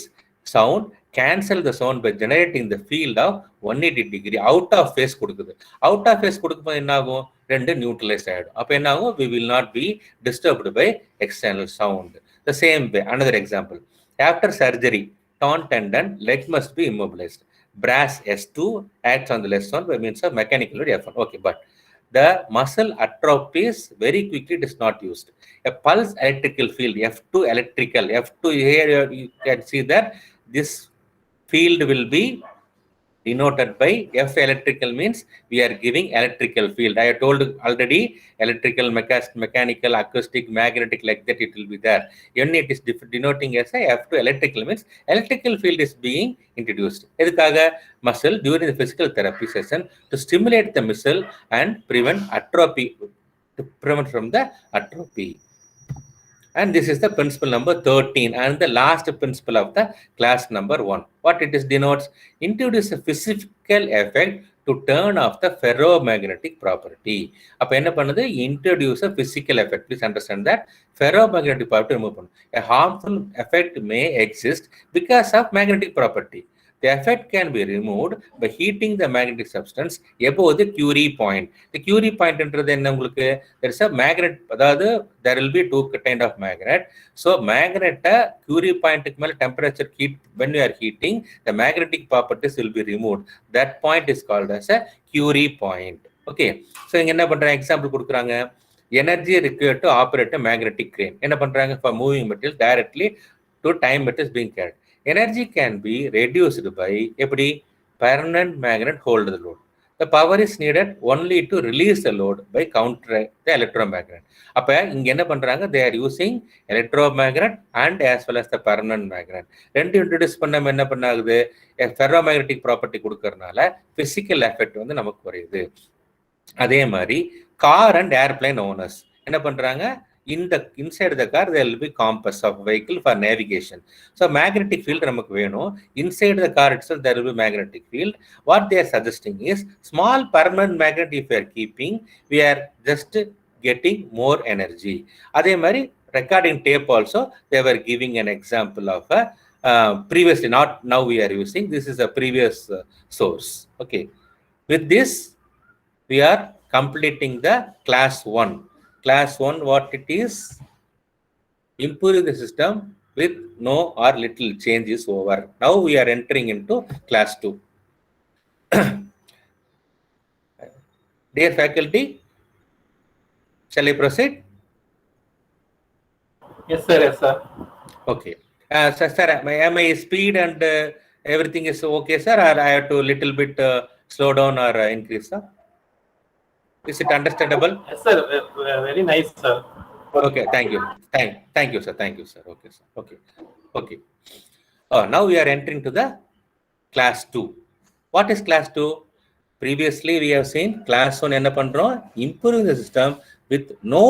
sound, cancel the sound by generating the field of 180 degree out of phase கொடுக்குது. Out of phase கொடுக்கும்போது என்ன ஆகும்? ரெண்டு நியூட்ரலைஸ் ஆகிடும். அப்போ என்ன ஆகும்? We will not be disturbed by external sound. The same way, another example. After surgery, torn tendon, leg must be immobilized. Brass S2 acts on the left sound by means of mechanical F1. Okay, but the muscle atrophies very quickly, it is not used. A pulse electrical field, F2 electrical, F2 here you can see that this field will be denoted by F electrical means we are giving electrical field. I have told already electrical, mechanical, acoustic, magnetic, like that it will be there. When it is denoting as a F2 electrical means electrical field is being introduced. Edhukaga muscle during the physical therapy session to stimulate the muscle and prevent atrophy, to prevent from the atrophy. And this is the principle number 13 and the last principle of the class number 1. What it is denotes? Introduce a physical effect to turn off the ferromagnetic property. அப்ப என்ன பண்ணுது? Introduce a physical effect. Please understand that ferromagnetic property remove பண்ணும். A harmful effect may exist because of magnetic property. The effect can be removed by heating the magnetic substance above the Curie point. The Curie point என்றது என்ன உங்களுக்கு? There is a magnet, அதாவது there will be two kind of magnet. So magnet Curie point மேல temperature heat, when you are heating, the magnetic properties will be removed. That point is called as a Curie point. Okay. So இங்க என்ன பண்றாங்க? Example கொடுக்குறாங்க. Energy required to operate a magnetic crane. என்ன பண்றாங்க? For moving material directly to time it is being carried. Energy can be reduced by எப்படி? Permanent magnet hold the load. The power is needed only to release the load by countering the electromagnet. அப்ப இங்க என்ன பண்றாங்க? They are using electromagnet and as well as the permanent magnet. ரெண்டு introduce பண்ண என்ன பண்ணாகுது? ferromagnetic property கொடுக்கறதுனால physical effect வந்து நமக்கு குறையுது. அதே மாதிரி கார் அண்ட் ஏர்பிளைன் ஓனர்ஸ் என்ன பண்றாங்க? inside the car there will be compass of vehicle for navigation. So magnetic field namakku venum. Inside the car itself there will be magnetic field. What they are suggesting is small permanent magnet if we are keeping, we are just getting more energy. Adhe mari recording tape also they were giving an example of previously, not now we are using. This is a previous source. Okay, with this we are completing the class 1. Class 1, what it is? Improving the system with no or little change is over. Now we are entering into class 2. Dear faculty, shall I proceed? Yes, sir. Yes, sir. Okay. Sir, am I speed and everything is okay, sir? Or I have to little bit slow down or increase, sir? Is it understandable? Yes, sir. Very nice, sir. Okay, thank you. Thank you, sir. Thank you, sir. Okay, sir. Okay. Now we are entering to the class 2. What is class 2? Previously, we have seen class 1 enna pandrom? Improving the system with no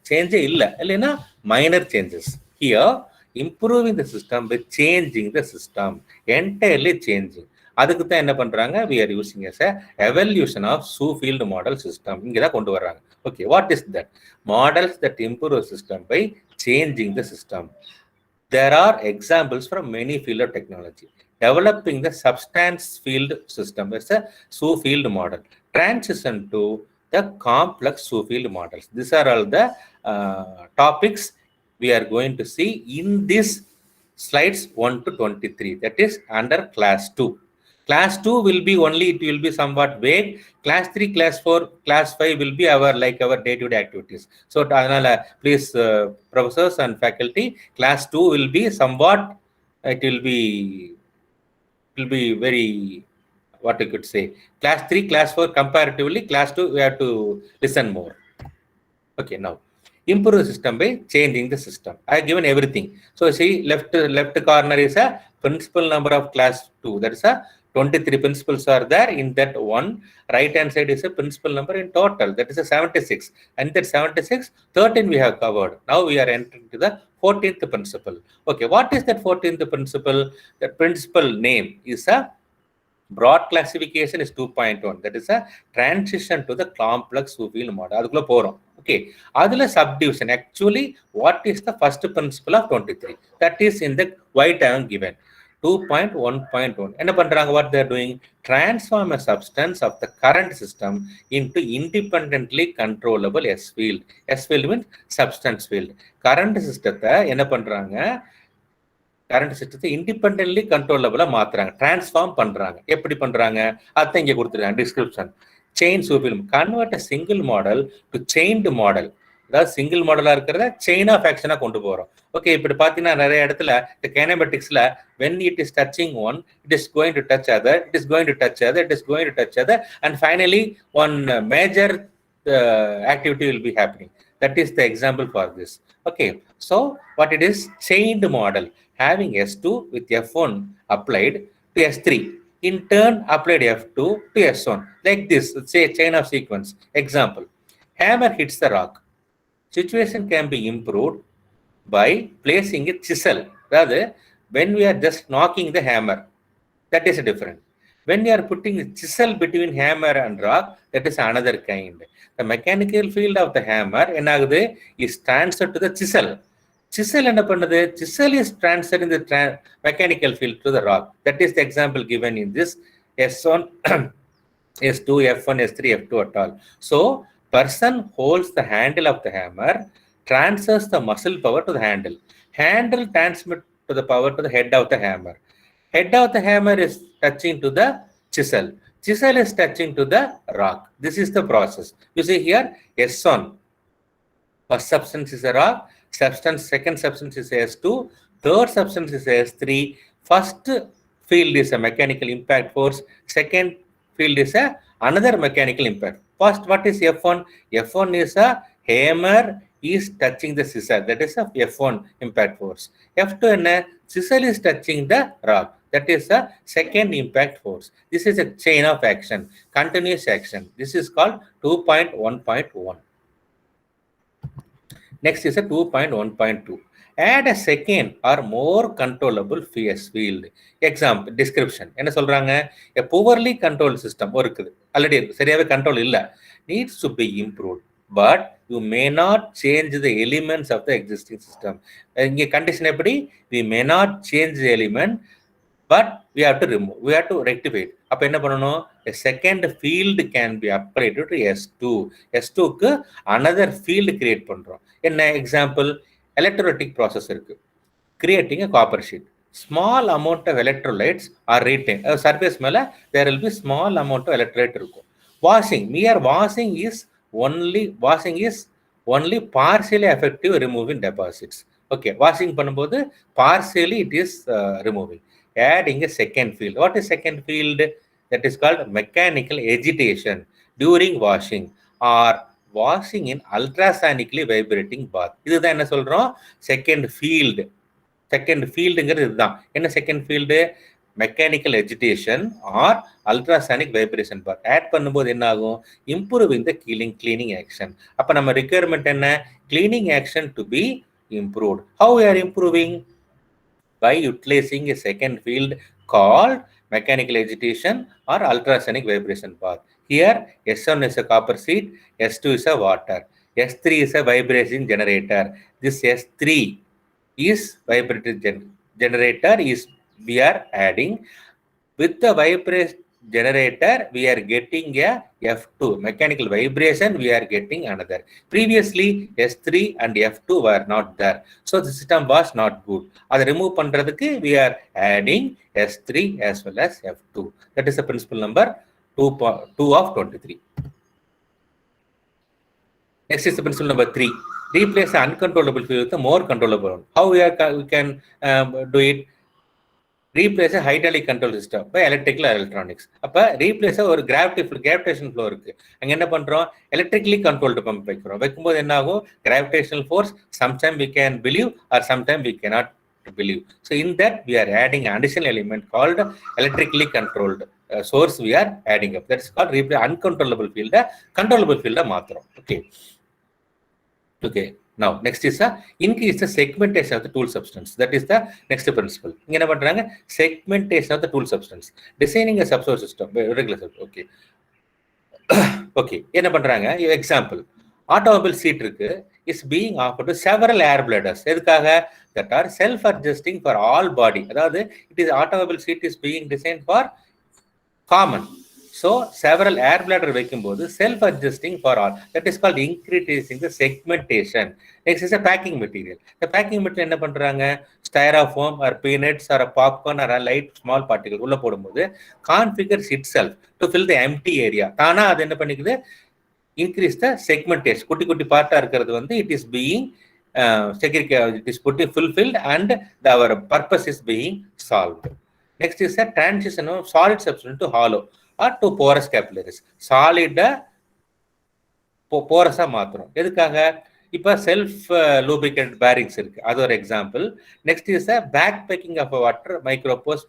change illa minor changes. Here, improving the system by changing the system, entirely changing. அதுக்கு தான் என்ன பண்றாங்க? We are using as a evolution of Sue-Field model system. இங்க தான் கொண்டு வர்றாங்க. Okay, what is that? Models that improve a system by changing the system. There are examples from many field of technology. Developing the substance field system is a Sue-Field model. Transition to the complex Sue-Field models. These are all the topics we are going to see in this slides 1 to 23. That is under class 2. Class 2 will be only, it will be somewhat vague. Class 3, class 4, class 5 will be our day-to-day activities. So, please, professors and faculty, class 2 will be somewhat, it will be very, what you could say. Class 3, class 4 comparatively, class 2, we have to listen more. Okay, now. Improve the system by changing the system. I have given everything. So see, left corner is a principal number of class 2. That is a 23 principles are there in that one. Right hand side is a principal number in total. That is a 76. And that 76, 13 we have covered. Now we are entering to the 14th principle. Okay, what is that 14th principle? That principle name is a broad classification is 2.1. That is a transition to the complex Sue-Field model. அதுக்குள்ள போறோம். Okay, அதுல subdivision. Actually, what is the first principle of 23? That is in the white I am given. 2.1.1 என்ன பண்றாங்க? What they are doing? Transform a substance of the current system into independently controllable S field. S field means substance field. Current system என்ன பண்றாங்க? Current சிஸ்டத்தை independently கண்ட்ரோலபிளா மாத்துறாங்க, transform பண்றாங்க. எப்படி பண்றாங்க? அதான் இங்க கொடுத்துருக்காங்க டிஸ்கிரிப்ஷன். செயின் சூப்பில் convert a single model to chained model. அதாவது சிங்கிள் மாடலா இருக்கிறத செயின் ஆஃப் ஆக்ஷனா கொண்டு போறோம். ஓகே, இப்படி பாத்தீங்கன்னா நிறைய இடத்துல இந்த கைனமெட்டிக்ஸ்ல when it is touching one, it is going to touch other, it is going to touch other, it is going to touch other, and finally one major activity will be happening. That is the example for this. Okay, so what it is? Chained model having S2 with F1 applied to S3, in turn applied F2 to S1, like this. Say chain of sequence. Example: hammer hits the rock. Situation can be improved by placing a chisel. Rather, when we are just knocking the hammer, that is different. When you are putting a chisel between hammer and rock, that is another kind. The mechanical field of the hammer is transferred to the chisel. Chisel என்ன பண்ணுது? Chisel is transferring the mechanical field to the rock. That is the example given in this S1, S2, F1, S3, F2 at all. So, person holds the handle of the hammer, transfers the muscle power to the handle. Handle transmits to the power to the head of the hammer. Head of the hammer is touching to the chisel. Chisel is touching to the rock. This is the process. You see here, S1, first substance is a rock. Second substance is S2, third substance is S3. First field is a mechanical impact force, second field is another mechanical impact. First, what is F1? F1 is a hammer is touching the chisel, that is a F1 impact force. F2 and chisel is touching the rock, that is a second impact force. This is a chain of action, continuous action. This is called 2.1.1. Next is a 2.1.2. Add a second or more controllable force field. Example, description. என்ன சொல்றாங்க? A poorly controlled system இருக்குது. Already சரியாவே control இல்ல. Needs to be improved, but you may not change the elements of the existing system. இங்க condition எப்படி? We may not change the element, but we have to remove, we have to rectify it. அப்ப என்ன பண்ணணும்? A second field can be applied to S2. S2 க்கு another field create பண்றோம். என்ன example? Electrolytic process இருக்கு. Creating a copper sheet. Small amount of electrolytes are retained. Surface மேல there will be small amount of electrolyte இருக்கும். Washing, mere washing is only partially effective removing deposits. Okay, washing பண்ணும்போது partially it is removing. Adding a second field. What is second field? That is called mechanical agitation during washing or washing in ultrasonically vibrating bath. இதுதான் என்ன சொல்றோம்? Second field. Second ஃபீல்டுங்கிறது இதுதான். என்ன second field? Mechanical agitation or ultrasonic vibration bath. Add பண்ணும்போது என்ன ஆகும்? Improving the cleaning action. அப்ப நம்ம ரிக்வயர்மெண்ட் என்ன? Cleaning action to be improved. How we are improving? By utilizing a second field called mechanical agitation or ultrasonic vibration path. Here, S1 is a copper sheet, S2 is a water, S3 is a vibration generator. This S3 is vibrating generator is we are adding. With the vibration generator, we are getting a F2 mechanical vibration. We are getting another. Previously, S3 and F2 were not there, so the system was not good. அதை remove பண்றதுக்கு we are adding S3 as well as F2. That is the principle number 2 of 23. Next is the principle number 3. Replace the uncontrollable field with a more controllable one. How we can do it? Replace a hydraulic control system by electrical or electronics. அப்ப replace ஒரு gravitational flow இருக்கு. அங்க என்ன பண்றோம்? electrically controlled pump வைக்கிறோம். வைக்கும்போது என்ன ஆகும்? Gravitational force sometime we can believe or sometime we cannot believe. So in that we are adding an additional element called electrically controlled source we are adding up. That's called replace uncontrollable field controllable field மாத்துறோம். Okay. Now, next is increase the segmentation of the tool substance. That is the next principle. இங்க என்ன பண்றாங்க? Segmentation of the tool substance. Designing a subsource system. Regular subsource. Okay. என்ன பண்றாங்க? Example. Automobile seat இருக்கு. is being offered to several air bladders. எதுக்காக? That are self-adjusting for all body. அதாவது it is automobile seat is being designed for common. So several air bladder வைக்கும்போது self-adjusting for all. That is called increasing the segmentation. Next is a packing material. The packing material என்ன பண்றாங்க? Styrofoam or peanuts or a popcorn or a light small particle உள்ள போடும்போது configures itself to fill the empty area. தானா அது என்ன பண்ணிக்குது? Increase the segmentation. குட்டி குட்டி பார்ட்டா இருக்கிறது வந்து it is being segregated, it is fulfilled and our purpose is being solved. Next is a transition of solid substance to hollow or to porous capillaries. Solid porous மாத்திரம். எதுக்காக? இப்ப self லூப்ரிகேட்டட் bearings இருக்கு, அது ஒரு example. Next is pack packing of water micropost.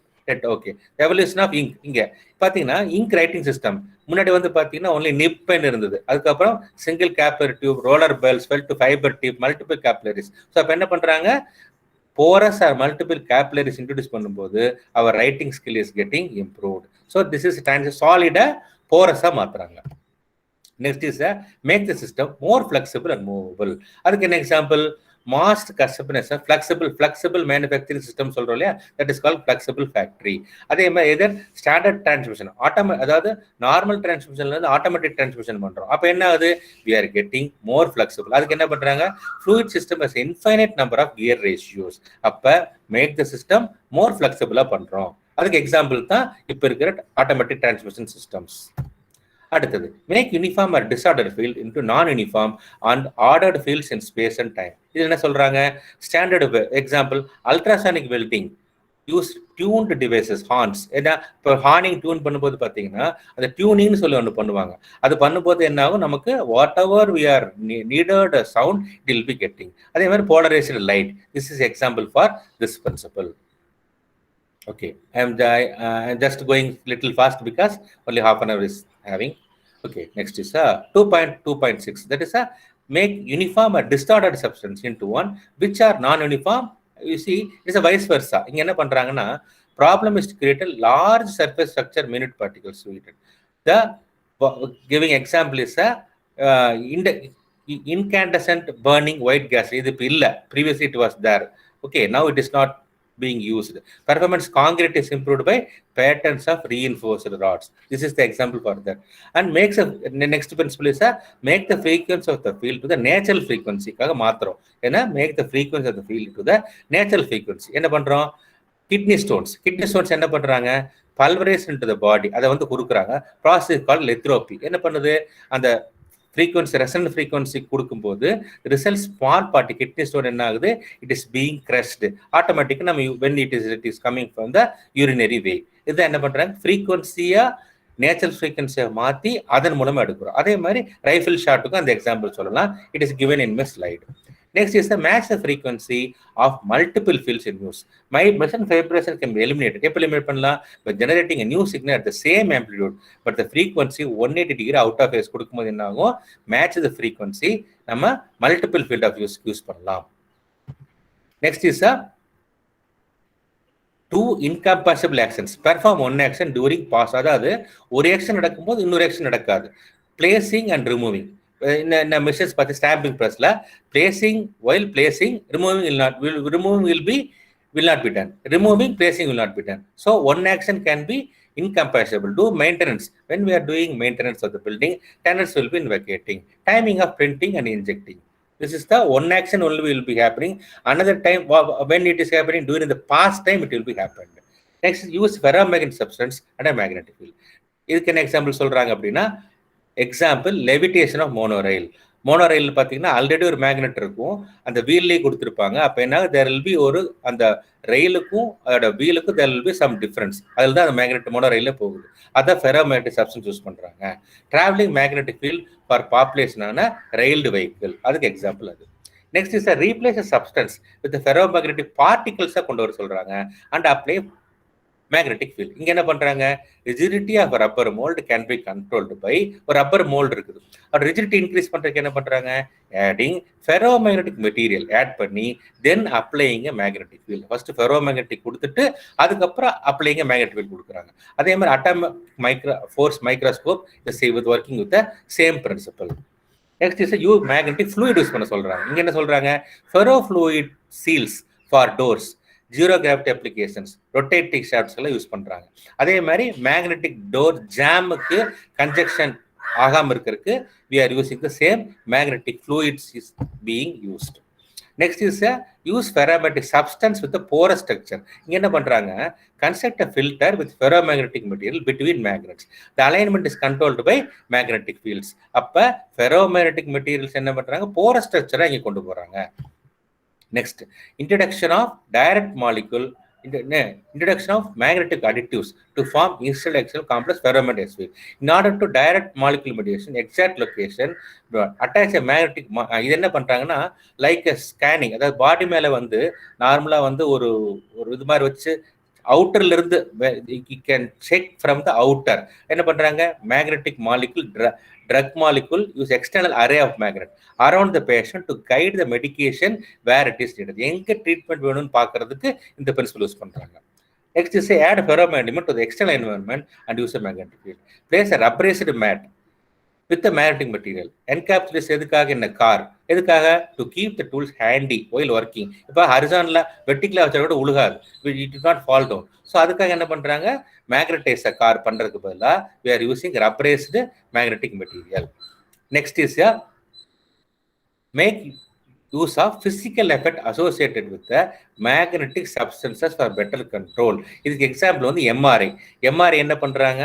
Okay, evolution of ink. இங்க பாத்தீங்கன்னா ink writing system முன்னாடி வந்து பாத்தீங்கன்னா ஒன்லி நிப் பென் இருந்தது. அதுக்கப்புறம் single capillary tube, roller balls, felt to fibre tube, multiple capillaries. So அப்ப என்ன பண்றாங்க? porous or multiple capillaries introduce பண்ணும்போது our writing skill is getting improved. So this is solid porous மாத்துறாங்க. Next is make the system more flexible and movable. அதுக்கு என்ன example? Mass customise flexible manufacturing system சொல்றோம் இல்லையா, that is called flexible factory. அதே மாதிரி எதர் standard transmission, அதாவது normal டிரான்ஸ்மிஷன்ல இருந்து automatic transmission பண்றோம். அப்ப என்ன ஆகுது? we are getting more flexible. அதுக்கு என்ன பண்றாங்க? fluid system has infinite number of gear ratios. அப்ப make the system more flexible பண்றோம். அதுக்கு எக்ஸாம்பிள் தான் இப்ப இருக்கிற ஆட்டோமேட்டிக் டிரான்ஸ்மிஷன் சிஸ்டம்ஸ். அடுத்தது make uniform or disorder field into non uniform and ordered fields in space and time. இது என்ன சொல்றாங்க? Standard example ultrasonic welding use tuned devices, horns. ஏன்னா இப்போ ஹார்னிங் டியூன் பண்ணும்போது பார்த்தீங்கன்னா அந்த டியூனிங்னு சொல்லி ஒன்று பண்ணுவாங்க. அது பண்ணும்போது என்ன ஆகும்? நமக்கு whatever we are needed sound it will be getting. அதே மாதிரி polarised light. This is example for this principle. Okay, I'm just going little fast because only half an hour is having. Okay, next is 2.2.6. That is make uniform or distorted substance into one which are non-uniform. You see, it is a vice versa. இங்க என்ன பண்றாங்கன்னா, problem is to create a large surface structure minute particles to it. The giving example is incandescent burning white gas. இது இப்ப இல்ல, previously it was there. Okay, now it is not being used. Performance concrete is improved by patterns of reinforced rods. This is the example for that. And makes the next principle is make the frequency of the field to the natural frequency. காக மாத்திரம் ஏன்னா make the frequency of the field to the natural frequency. என்ன பண்றோம்? Kidney stones என்ன பண்றாங்க? pulverized into the body. அதை வந்து குறுக்குறாங்க. process called lithotripsy. என்ன பண்ணுது? அந்த frequency, resonant frequency கொடுக்கும்போது result small part kidney stone என்ன ஆகுது? It is being crushed automatically. நம்ம when it is coming from the urinary way. இது என்ன பண்றாங்க? frequency-யா நேச்சுரல் ஃப்ரீக்வன்சியை மாற்றி அதன் மூலமா எடுக்கிறோம். அதே மாதிரி ரைஃபிள் ஷாட்டுக்கும் அந்த எக்ஸாம்பிள் சொல்லலாம். It is given in my slide. Next is the match the frequency of multiple fields in use. My meson vibration can be eliminated. எப்படி eliminate பண்ணலாம்? By generating a new signal at the same amplitude, but the frequency 180 degree out of phase கொடுக்கும்போது என்ன ஆகும்? Match the frequency நம்ம multiple field of use பண்ணலாம். Next is two incompatible actions. Perform one action during pause. அதாவது ஒரு action நடக்கும்போது இன்னொரு action நடக்காது. Placing and removing. இந்த மிஷின்ஸ் பார்த்து ஸ்டாம்பிங் ப்ரெஸ்ல placing while placing, removing will not be done. Removing, placing will not be done. So one action can be incompatible. Do maintenance. When we are doing maintenance of the building, tenants will be vacating. Timing of printing and injecting. This is the one action only will be happening. Another time when it is happening during the past time it will be happened. Next, use ferromagnetic substance and a magnetic field. இதுக்கு என்ன example சொல்றாங்க அப்படின்னா, example levitation of monorail. Monorail பார்த்தீங்கன்னா already ஒரு magnet இருக்கும், அந்த வீல்லே கொடுத்துருப்பாங்க. அப்போ என்ன தேர் வில் பி ஒரு அந்த ரயிலுக்கும் அதோட வீலுக்கும் there will be some difference. அதில் தான் அந்த மேக்னெட் மோனோரயிலே போகுது. அதான் ஃபெரோமேக்னெட்டிக் சப்ஸ்டன்ஸ் யூஸ் பண்ணுறாங்க. டிராவலிங் மேக்னெட்டிக் ஃபீல்ட் ஃபார் பாப்புலேஷனான ரயில்டு வெஹிக்கிள், அதுக்கு எக்ஸாம்பிள் அது. Next is replace substance with ferromagnetic பார்ட்டிகல்ஸாக கொண்டு வர சொல்கிறாங்க அண்ட் அப்ளை magnetic field. இங்க என்ன பண்றாங்க? rigidity of rubber mold can be controlled by ஒரு rubber mold இருக்குது. அது rigidity increase பண்றதுக்கு என்ன பண்றாங்க? adding ferromagnetic material add பண்ணி then applying a magnetic field. first ferromagnetic கொடுத்துட்டு அதுக்கப்புறம் applying a magnetic field கொடுக்குறாங்க. அதே மாதிரி atomic force microscope is with working with the same principle. Next is magnetic fluid use பண்ண சொல்றாங்க. இங்க என்ன சொல்றாங்க, ferro fluid seals for doors, zero gravity applications, rotating shafts எல்லாம் யூஸ் பண்றாங்க. அதே மாதிரி மேக்னெட்டிக் டோர் ஜாமுக்கு கன்ஜெக்ஷன் ஆகாம இருக்கிறதுக்கு we are using the same magnetic fluids is being used. Next is use ferromagnetic substance with a porous structure. இங்க என்ன பண்றாங்க, construct a filter with ferromagnetic material between magnets. The alignment is controlled by magnetic fields. அப்ப ferromagnetic materials என்ன பண்றாங்க, porous structure இங்க கொண்டு போறாங்க. Next, introduction of direct molecule, introduction of magnetic additives to form instead axial complex ferromagnetic field. In order to direct molecule mediation, exact location, attach a magnetic, இது என்ன பண்றாங்கன்னா like scanning, அதாவது பாடி மேல வந்து நார்மலா வந்து ஒரு இது மாதிரி வச்சு அவுட்டர்ல இருந்து you can check from the outer. என்ன பண்றாங்க, magnetic molecule, drug molecule use external array of magnet around the patient to guide the medication where it is needed. எங்க ட்ரீட்மெண்ட் வேணும்னு பார்க்கிறதுக்கு இந்த பிரின்சிபல் யூஸ் பண்றாங்க. Next is add ferromagnetic to the external environment and use a magnetic field. Place a rubberized mat with the magnetic material. Encapsulate எதுக்காக, என்ன car எதுக்காக, to keep the tools handy while working. இப்போ ஹரிசான்ல வெர்டிகலா வச்சா கூட உழுகாது, it did not fall down. So அதுக்காக என்ன பண்றாங்க, magnetise car பண்றதுக்கு பதிலாக we are using rubberized magnetic material. Next is make use of physical effect associated with the magnetic substances for better control. இதுக்கு example வந்து எம்ஆர்ஐ என்ன பண்றாங்க,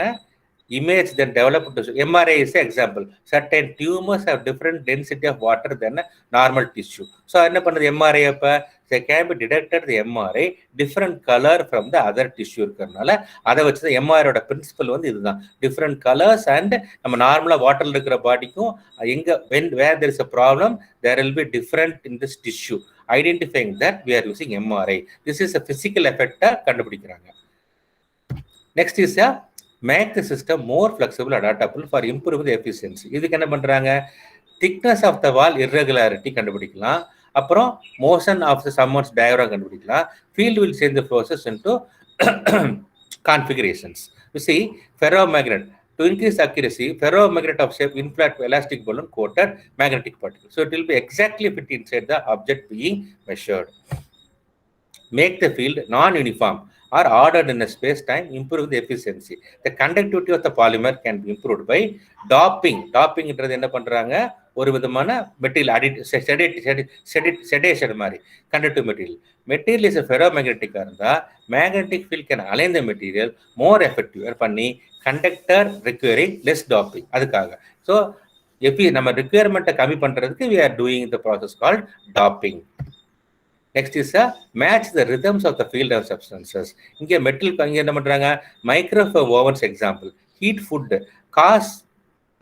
image then developed to MRI is an example. Certain tumors have different density of water than a normal tissue. So என்ன பண்ணுது MRI, அப்ப they can be detected the MRI different color from the other tissue இருக்கறனால அதை வச்சு MRI ஓட principal வந்து இதுதான், different colors and நம்ம நார்மலா வாட்டர்ல இருக்கிற பாடிக்கும் எங்க where there is a problem there will be different in this tissue. Identifying that we are using MRI. This is a physical effect கண்டுபிடிக்கிறாங்க. Next is make the system more flexible and adaptable for improving the efficiency. இதுக்கு என்ன பண்றாங்க, thickness of the wall irregularity கண்டுபிடிக்கலாம், அப்புறம் motion of the someone's diagram கண்டுபிடிக்கலாம், field will change the process into configurations. You see, ferromagnet, to increase accuracy, ferromagnet of shape inflat elastic balloon coated magnetic particle. So it will be exactly fit inside the object being measured. Make the field non-uniform or ordered in a space-time, improve the efficiency. The conductivity of the polymer can be improved by doping. Doping என்றது என்ன பண்றாங்க, ஒரு விதமான material sedation மாதிரி conductive material. Material is a ferromagnetic இருந்தா magnetic field can align the material more effective பண்ணி conductor requiring less doping. அதுக்காக so நம்ம requirement கம்மி பண்றதுக்கு we are doing the process called doping. Next is match the rhythms of the field of substances. இங்க metal இங்க என்ன பண்றாங்க, microwave ovens example, heat food cause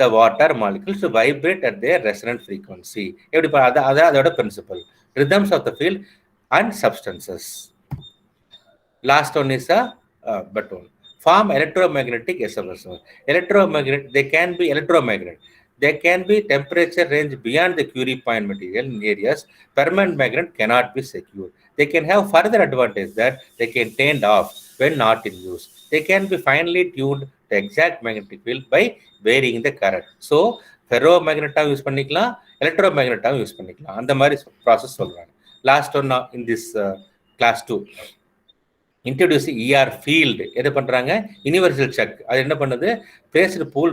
the water molecules to vibrate at their resonant frequency. எப்படி அதோட principle, rhythms of the field and substances. Last one is but one form electromagnetic SMSO. Electromagnetic, they can be electromagnet. There can be temperature range beyond the Curie point material in areas permanent magnet cannot be secured. They can have further advantage that they can turn off when not in use. They can be finely tuned to exact magnetic field by varying the current. So ferromagnet use பண்ணிக்கலாம், electromagnet use பண்ணிக்கலாம், அந்த மாதிரி process சொல்றாங்க. Last one in this class 2. Introduce ER field. எது பண்றாங்க, universal check. அது என்ன பண்ணுது, பேஸ்ட் பூல்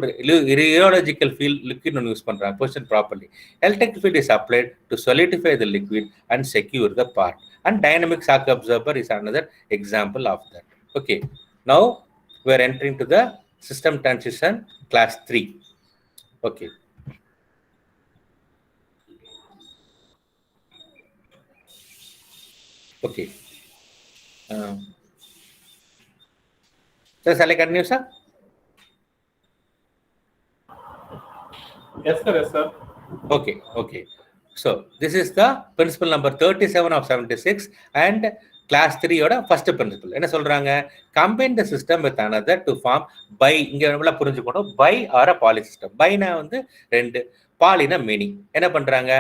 rheological field liquid ஒன்று யூஸ் பண்றாங்க, position properly. Electric field is applied to solidify the liquid and secure the part. And dynamic shock absorber is another example of that. Okay, now we are entering to the system transition class 3. Okay. Okay. So shall I continue, sir? Yes, sir. Yes, sir. Okay. Okay. So this is the principle number 37 of 76 and class 3 oda first principle. என்ன சொல்றாங்க, combine the system with another to form by. இங்க நம்மள புரிஞ்சுக்கணும், by or a poly system. by னா வந்து ரெண்டு, poly னா many. என்ன பண்றாங்க,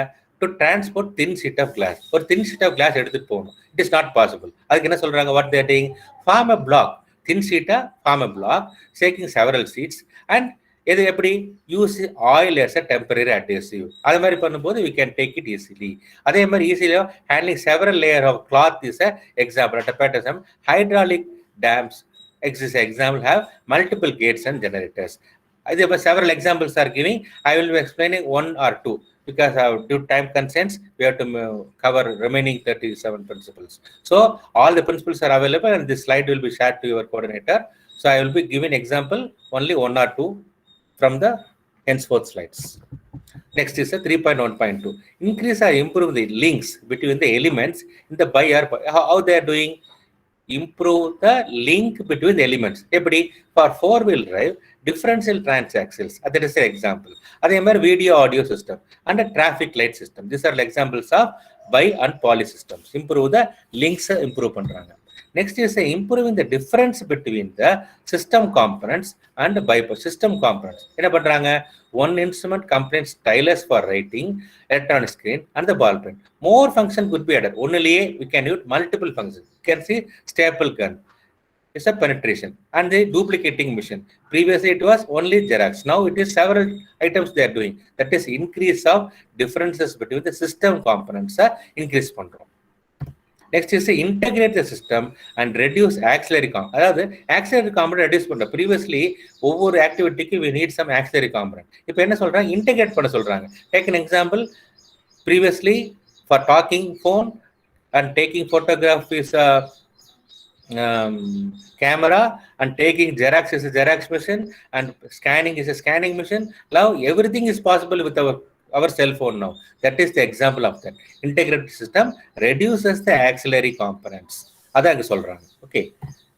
to transport thin sheet of glass. ஒரு thin sheet of glass எடுத்துட்டு போகணும், it is not possible. அதுக்கு என்ன சொல்றாங்க, what they are doing, form a block, thin sheet form a block taking several sheets and எது எப்படி use oil as a temporary adhesive அது மாதிரி பண்ணும்போது we can take it easily. அதே மாதிரி easily handling several layer of cloth is a example. At a pattern hydraulic dams exist example have multiple gates and generators. There were several examples are giving. I will be explaining one or two because due to time constraints we have to cover remaining 37 principles. So all the principles are available and this slide will be shared to your coordinator. So I will be giving example only one or two from the henceforth slides. Next is a 3.1.2. Increase or improve the links between the elements in the by or how they are doing. Improve the link between the elements. எப்படி for four-wheel drive differential transaxles. That is an example. அதே மாதிரி video audio system and a traffic light system. These are examples of by and poly systems. Improve the links improve பண்றாங்க. Next is improving the difference between the system components and bypass system components. என்ன பண்றாங்க? One instrument contains stylus for writing, electronic screen, and the ball pen. More function could be added. Only we can use multiple functions. You can see staple gun. It's a penetration and the duplicating machine. Previously it was only Xerox. Now it is several items they are doing. That is increase of differences between the system components. Increase பண்றோம். Next is to integrate the system and reduce auxiliary component. அதாவது auxiliary component reduce பண்ற. Previously ஒவ்வொரு ஆக்டிவிட்டிக்கு we need some auxiliary component. இப்போ என்ன சொல்றாங்க? Integrate பண்ண சொல்றாங்க. Take an example. Previously for talking phone and taking photograph is a camera and taking Xerox is a Xerox machine and scanning is a scanning machine. Now everything is possible with our cell phone now. That is the example of that. Integrated system reduces the auxiliary components. அதான் இங்க சொல்றாங்க. Okay.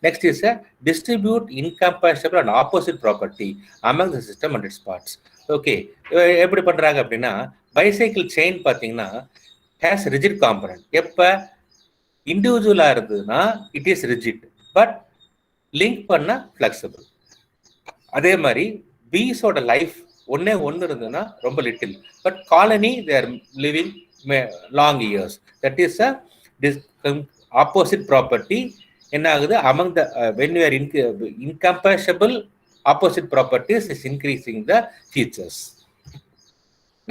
Next is a distribute incompatible and opposite property among the system and its parts. Okay. எப்படி பண்றாங்க அப்படின்னா bicycle chain பாத்தீங்கன்னா has rigid component. எப்ப இண்டிவிஜுவலா இருந்ததுன்னா it is rigid but link பண்ண ஃபிளெக்சிபிள். அதே மாதிரி பீஸோட லைஃப் ஒன்னே ஒன்று இருந்ததுன்னா ரொம்ப little but colony their living long years. That is a opposite property. என்ன ஆகுது? Among the when you are incompatible opposite properties is increasing the features.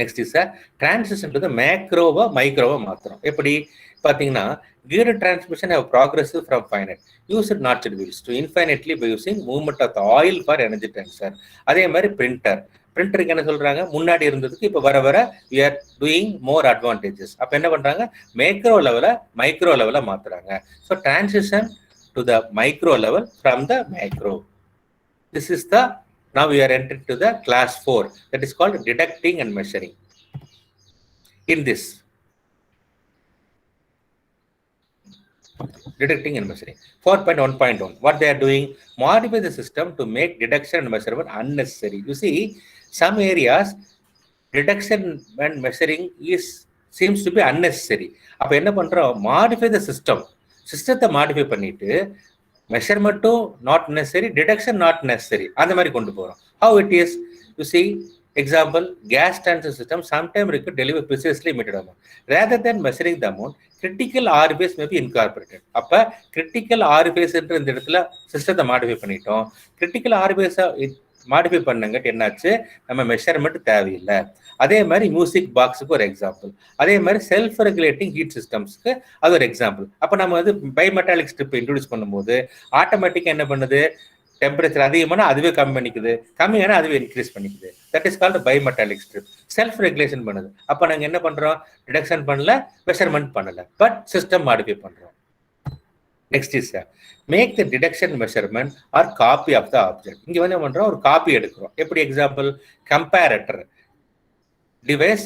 Next is a transition to the மேக்ரோவா மைக்ரோவா மாத்திரம். எப்படி பார்த்தீங்கன்னா geared transmission have progressive from finite used notched wheels to infinitely by using movement of the oil for energy transfer. அதே மாதிரி பிரிண்டருக்கு என்ன சொல்றாங்க? முன்னாடி இருந்ததுக்கு இப்போ வர வர we are doing more advantages. அப்ப என்ன பண்றாங்க? மேக்ரோ லெவல மைக்ரோ லெவல மாத்துறாங்க. So transition to the micro level from the macro. This is the now we are entering to the class 4 that is called detecting and measuring. In this detecting and measuring 4.1.1 what they are doing, modify the system to make detection and measurement unnecessary. You see some areas detection and measuring seems to be unnecessary. அப்ப என்ன பண்றோம்? modify the system modify பண்ணிட்டு மெஷர்மெண்ட்டும் not necessary, detection not necessary, அந்த மாதிரி கொண்டு போறோம். how it is you see example gas transfer system sometimes require deliver precisely measured amount rather than measuring the amount. critical RBS may be incorporated. அப்ப critical RBS என்ற இந்த இடத்துல சிஸ்டத்தை modify பண்ணிட்டோம். critical RBS மாடிஃபை பண்ணங்க என்னாச்சு? நம்ம measurement தேவையில்லை. அதே மாதிரி மியூசிக் பாக்ஸுக்கு ஒரு எக்ஸாம்பிள். அதே மாதிரி செல்ஃப் ரெகுலேட்டிங் ஹீட் சிஸ்டம்ஸ்க்கு அது ஒரு எக்ஸாம்பிள். அப்போ நம்ம வந்து பைமெட்டாலிக் ஸ்ட்ரிப் இன்ட்ரோடியூஸ் பண்ணும்போது ஆட்டோமேட்டிக்காக என்ன பண்ணுது? டெம்பரேச்சர் அதிகமான அதுவே கம்மி பண்ணிக்குது, கம்மியான அதுவே இன்க்ரீஸ் பண்ணிக்குது. That is called bimetallic strip. Self regulation பண்ணுது. அப்போ நாங்கள் என்ன பண்றோம்? டிடெக்ஷன் பண்ணல, மெஷர்மெண்ட் பண்ணல, பட் சிஸ்டம் மாடிஃபை பண்றோம். Next is make the detection measurement or copy of the object. இங்க வந்து என்ன பண்றோம்? ஒரு காப்பி எடுக்கிறோம். எப்படி? Example comparator device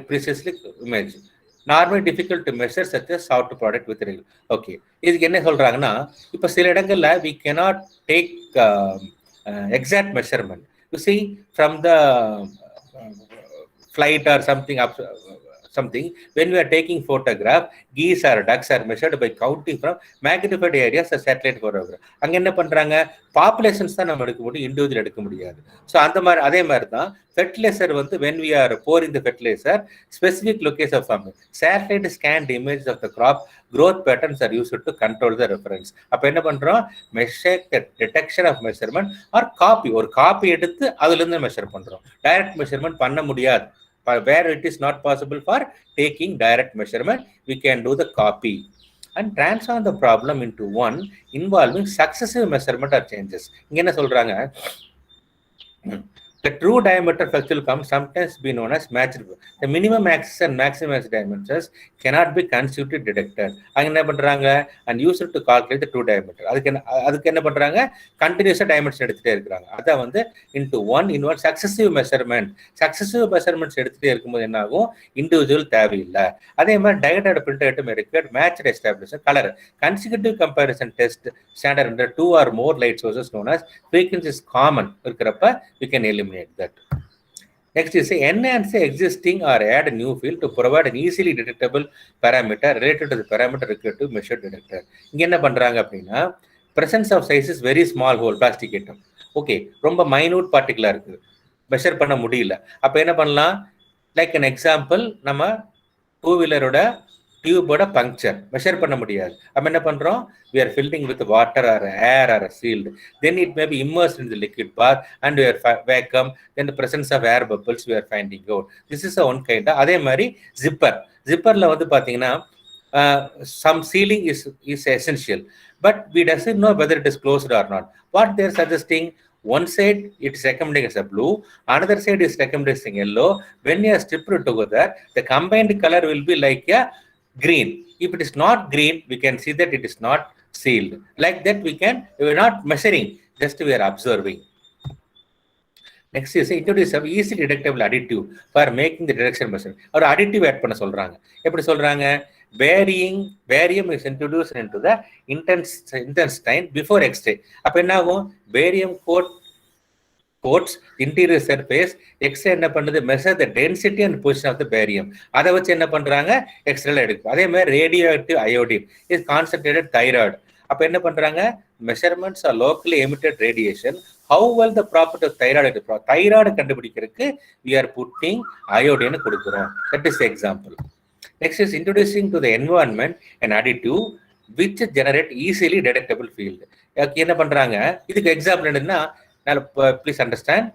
precisely image normally difficult to measure such as soft product with real. Okay, இதுக்கு என்ன சொல்றாங்கன்னா, இப்போ சில இடங்கள்ல we cannot take exact measurement. You see from the flight or something something. When we are taking photograph, geese or ducks are measured by counting from magnified areas as satellite photograph. அங்க என்ன பண்றாங்க, populations தான் நம்ம எடுக்க முடியும், individual எடுக்க முடியாது. So அந்த மாதிரி அதே மாதிரி தான் ஃபெர்டிலைசர் வந்து when we are pouring the fertilizer, specific location of farming, satellite scanned images of the crop growth patterns are used to control the reference. அப்ப என்ன பண்றோம், measure the detection of measurement or copy, ஒரு copy எடுத்து அதுல இருந்து measure பண்றோம். Direct measurement பண்ண முடியாது. Where it is not possible for taking direct measurement, we can do the copy and transform the problem into one involving successive measurement or changes. இங்க என்ன சொல்றாங்க, the true diameter fluctual comes sometimes be known as matched. The minimum axis and maximum axis dimensions cannot be consecutively detected. அங்க என்ன பண்றாங்க, and use it to calculate the true diameter. அதுக்கு என்ன பண்றாங்க, கண்டினியூஸா டைமென்ஷன் எடுத்துட்டே இருக்காங்க. அதான் வந்து into one involve successive measurement. Successive measurements எடுத்துட்டே இருக்கும்போது என்ன ஆகும், இண்டிவிஜுவல் தேவையில்லை. அதே மாதிரி dieted printed may required matched establishment colour consecutive comparison test standard under two or more light sources known as frequency is common இருக்கிறப்ப we can eliminate that. Next is enhance the existing or add a new field to provide an easily detectable parameter related to the parameter required to measure detector. இங்க என்ன பண்றாங்க அப்படின்னா, presence of size is very small hole plastic atom. Okay, ரொம்ப minute பார்ட்டிகலா இருக்கு, measure பண்ண முடியல. அப்ப என்ன பண்ணலாம், லைக் an example, நம்ம டூ வீலரோட டியூபோட பங்க்சர் மெஷர் பண்ண முடியாது. அப்ப என்ன பண்றோம், we are filling with water or air or a sealed, then it may be immersed in the liquid bath and we are vacuum, then the presence of air bubbles we are finding out. This is a one kind. அதே மாதிரி zipperல வந்து பாத்தீங்கன்னா some sealing is essential, but we doesn't know whether it is closed or not. What they are suggesting, one side it is recommending as a blue, another side is recommending yellow. When you are stripped together, the combined color will be like a green. If it is not green, we can see that it is not sealed. Like that we are not measuring, just we are observing. Next is introduce a easily detectable additive for making the detection measurement. Or additive add பண்ண சொல்றாங்க. எப்படி சொல்றாங்க, barium is introduced into the intestine before X-ray. அப்ப என்ன ஆகும், barium coats interior surface, X-ray என்ன பண்ணுது, measure the density and position of the barium. அதை வச்சு என்ன பண்றாங்க, X-ray எடுக்கும். அதே மாதிரி radioactive iodine is concentrated thyroid. அப்ப என்ன பண்றாங்க, measurements are locally emitted radiation. How well the property of thyroid கண்டுபிடிக்கிறதுக்கு we are putting iodine கொடுக்கிறோம். That is the example. Next is introducing to the environment an additive which generate easily detectable field. என்ன பண்றாங்க, இதுக்கு example என்னன்னா, please understand,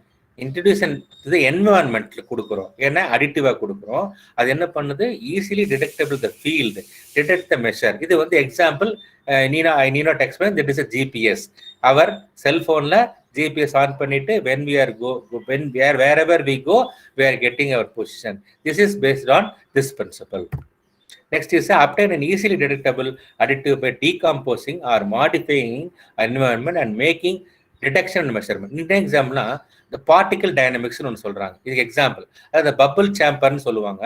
introduction to என்வரான்மெண்ட்ல கொடுக்குறோம், ஏன்னா அடிட்டிவா கொடுக்குறோம். அது என்ன பண்ணுது, easily deductible the field, detect the measure. இது வந்து example, I need not explain, that is a GPS. அவர் செல்போன்ல GPS ஆன் பண்ணிட்டு wherever we go, we are getting our position. This is based on this principle. Next is obtain an easily detectable additive by decomposing or modifying environment and making detection and measurement. இந்த எக்ஸாம்பிள்னா இந்த particle டைனமிக்ஸ்னு ஒன்று சொல்றாங்க. இதுக்கு example அதாவது bubble சேம்பர்னு சொல்லுவாங்க.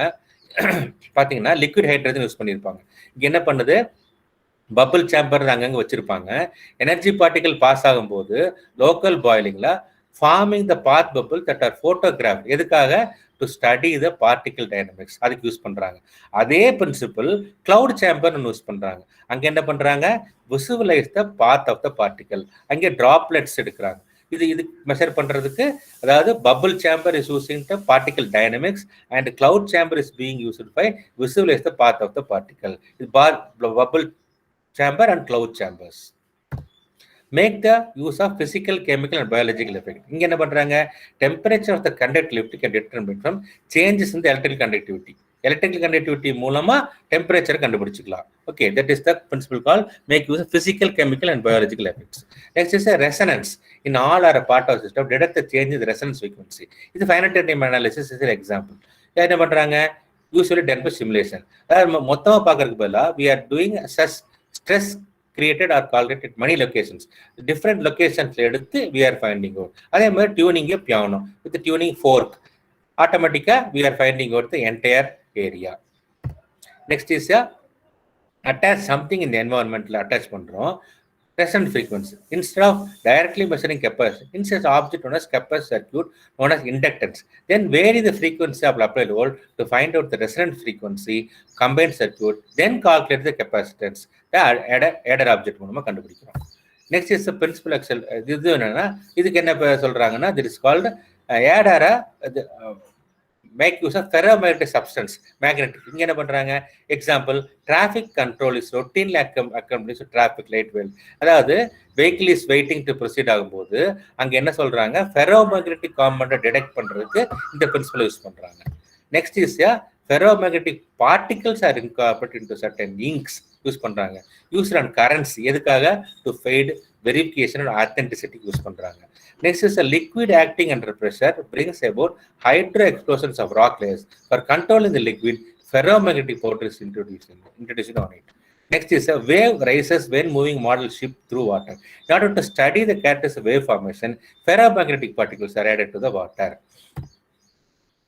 பார்த்தீங்கன்னா liquid hydrogen use பண்ணியிருப்பாங்க. இங்க என்ன பண்ணுது, பபிள் சேம்பர் அங்கங்கே வச்சிருப்பாங்க. எனர்ஜி பார்ட்டிகல் பாஸ் ஆகும்போது லோக்கல் பாயிலிங்ல forming the path bubble that are photograph. எதுக்காக, to study the particle dynamics, அதுக்கு யூஸ் பண்றாங்க. அதே பிரின்சிபிள் கிளவுட் சேம்பர் யூஸ் பண்றாங்க. அங்க என்ன பண்றாங்க, visualize the path of the particle. அங்கே டிராப்லெட்ஸ் எடுக்கிறாங்க. இது மெஷர் பண்றதுக்கு, அதாவது bubble chamber is using the particle dynamics and cloud chamber is being used by visualize the path of the particle. இது bubble chamber and cloud chambers. Make the use of physical, chemical and biological effect. இங்க என்ன பண்றாங்க, temperature of the conductivity can determine from changes in the electrical conductivity. Electrical conductivity மூலமா temperature கண்டுபிடிச்சுக்கலாம். Okay, that is the principle called make use of physical, chemical and biological effects. Next is a resonance. In all or a part of the system, detect the change in the resonance frequency. இது finite time analysis is an example. என்ன பண்றாங்க, usually done by simulation. அதாவது மொத்தமா பார்க்கறதுக்கு பதிலா we are doing stress created or calculated many locations, different locations எடுத்து we are finding out. அதே மாதிரி tuning a piano with the tuning fork, automatically we are finding out the entire area. Next is attach something in the environment. Attach பண்றோம். resonant frequency. Instead of directly measuring capacitance, insert object known as capacitor circuit known as inductance. Then vary the frequency of applied volt to find out the resonant frequency, combined circuit, then calculate the capacitance. The adder object மூலமா கண்டுபிடிக்கிறோம். Next is the principal axle. இது என்னன்னா இதுக்கு என்ன சொல்றாங்கன்னா this is called adder make use of ferromagnetic substance magnetic. இங்க என்ன பண்றாங்க example traffic control is routinely accomplish traffic light well. அதாவது vehicle is waiting to proceed ஆகும்போது அங்க என்ன சொல்றாங்க ஃபெரோமேக்னெட்டிக் காம்பவுண்டை டிடெக்ட் பண்றதுக்கு இந்த பிரின்சிபல் யூஸ் பண்றாங்க. Next is ferromagnetic particles are incorporated into certain inks use பண்றாங்க. யூஸ்ட் ஆன் கரன்சி எதுக்காக to find verification and authenticity use பண்றாங்க. Next is a liquid acting under pressure brings about hydro explosions of rock layers. For controlling the liquid, ferromagnetic powder is introduced on it. Next is a wave rises when moving model ship through water. In order to study the characteristics of wave formation, ferromagnetic particles are added to the water.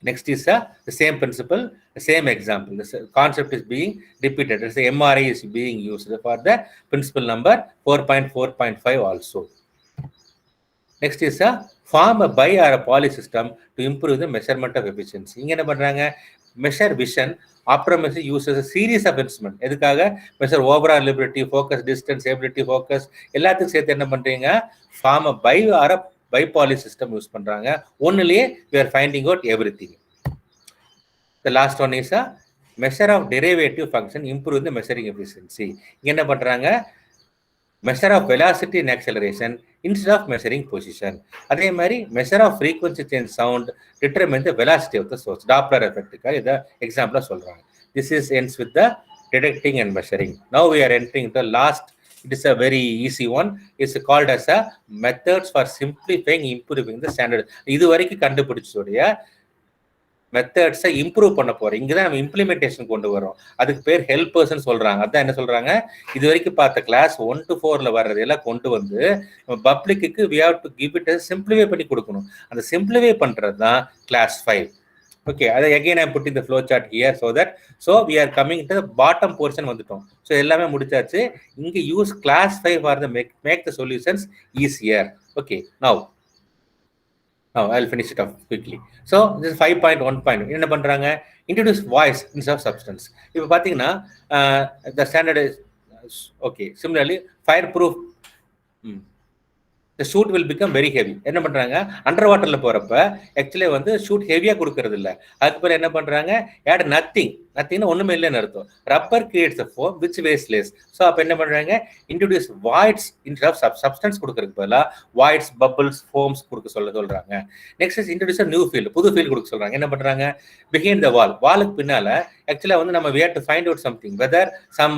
Next is the same principle, the same example. This concept is being repeated. The MRI is being used for the principle number 4.4.5 also. Next is form a bi or a poly system to improve the measurement of efficiency. இங்க என்ன பண்றாங்க measure vision optometry uses a series of instrument. எதுக்காக measure overall liberty, focus, distance, ability, focus எல்லாத்துக்கும் சேர்த்து என்ன பண்றீங்க form a bi or a bipolar system use பண்றாங்க. ஒண்ணுலயே we are finding out everything. The last one is a measure of derivative function improve the measuring efficiency. இங்க என்ன பண்றாங்க measure of velocity and acceleration instead of measuring position. அதே மாதிரி measure of frequency change sound determine the velocity of the source. Doppler effect இத எக்ஸாம்பிளா சொல்றாங்க. This is ends with the detecting and measuring. Now we are entering the last. It is a very easy one. It's called as a methods for simplifying improving the standard. இது வரைக்கும் கண்டுபிடிச்சோடைய மெத்தட்ஸை improve பண்ண போறோம். இங்கதான் நம்ம implementation கொண்டு வரோம். அதுக்கு பேர் ஹெல்பர்ஸ் சொல்றாங்க. அதான் என்ன சொல்றாங்க இது வரைக்கும் பார்த்த கிளாஸ் 1 to 4ல வர்றது எல்லாம் கொண்டு வந்து பப்ளிக்கு we have to give it a simplify பண்ணி கொடுக்கணும். அந்த சிம்பிளிஃபை பண்றது தான் class 5. Okay, again I am putting the flow chart here so we are coming to the bottom portion வந்துட்டோம். So எல்லாமே முடிச்சாச்சு. இங்க use class 5 for the make the solutions easier. Okay, now I'll finish it off quickly. So this is 5.1. என்ன பண்றாங்க introduce voice instead of substance. இப்போ பாத்தீங்கன்னா the standard is okay. Similarly fireproof the shoot will become very heavy. என்ன பண்றாங்க under வாட்டர்ல போறப்ப actually வந்து shoot ஹெவியா கொடுக்கறது இல்ல. அதுக்கு பேர் என்ன பண்றாங்க add nothing ஒண்ணுமே இல்லைன்னு அர்த்தம். Rubber creates a foam which weighs less. So அப்ப என்ன பண்றாங்க introduce voids instead of substance கொடுக்கறதுக்கு பதிலா voids, bubbles, foams கொடுக்க சொல்றாங்க. Next is introduce a new field, புது ஃபீல்ட் கொடுக்க சொல்றாங்க. என்ன பண்றாங்க behind the wall, வாலுக்கு பின்னால ஆக்சுவலா வந்து நம்ம we have to find out something whether some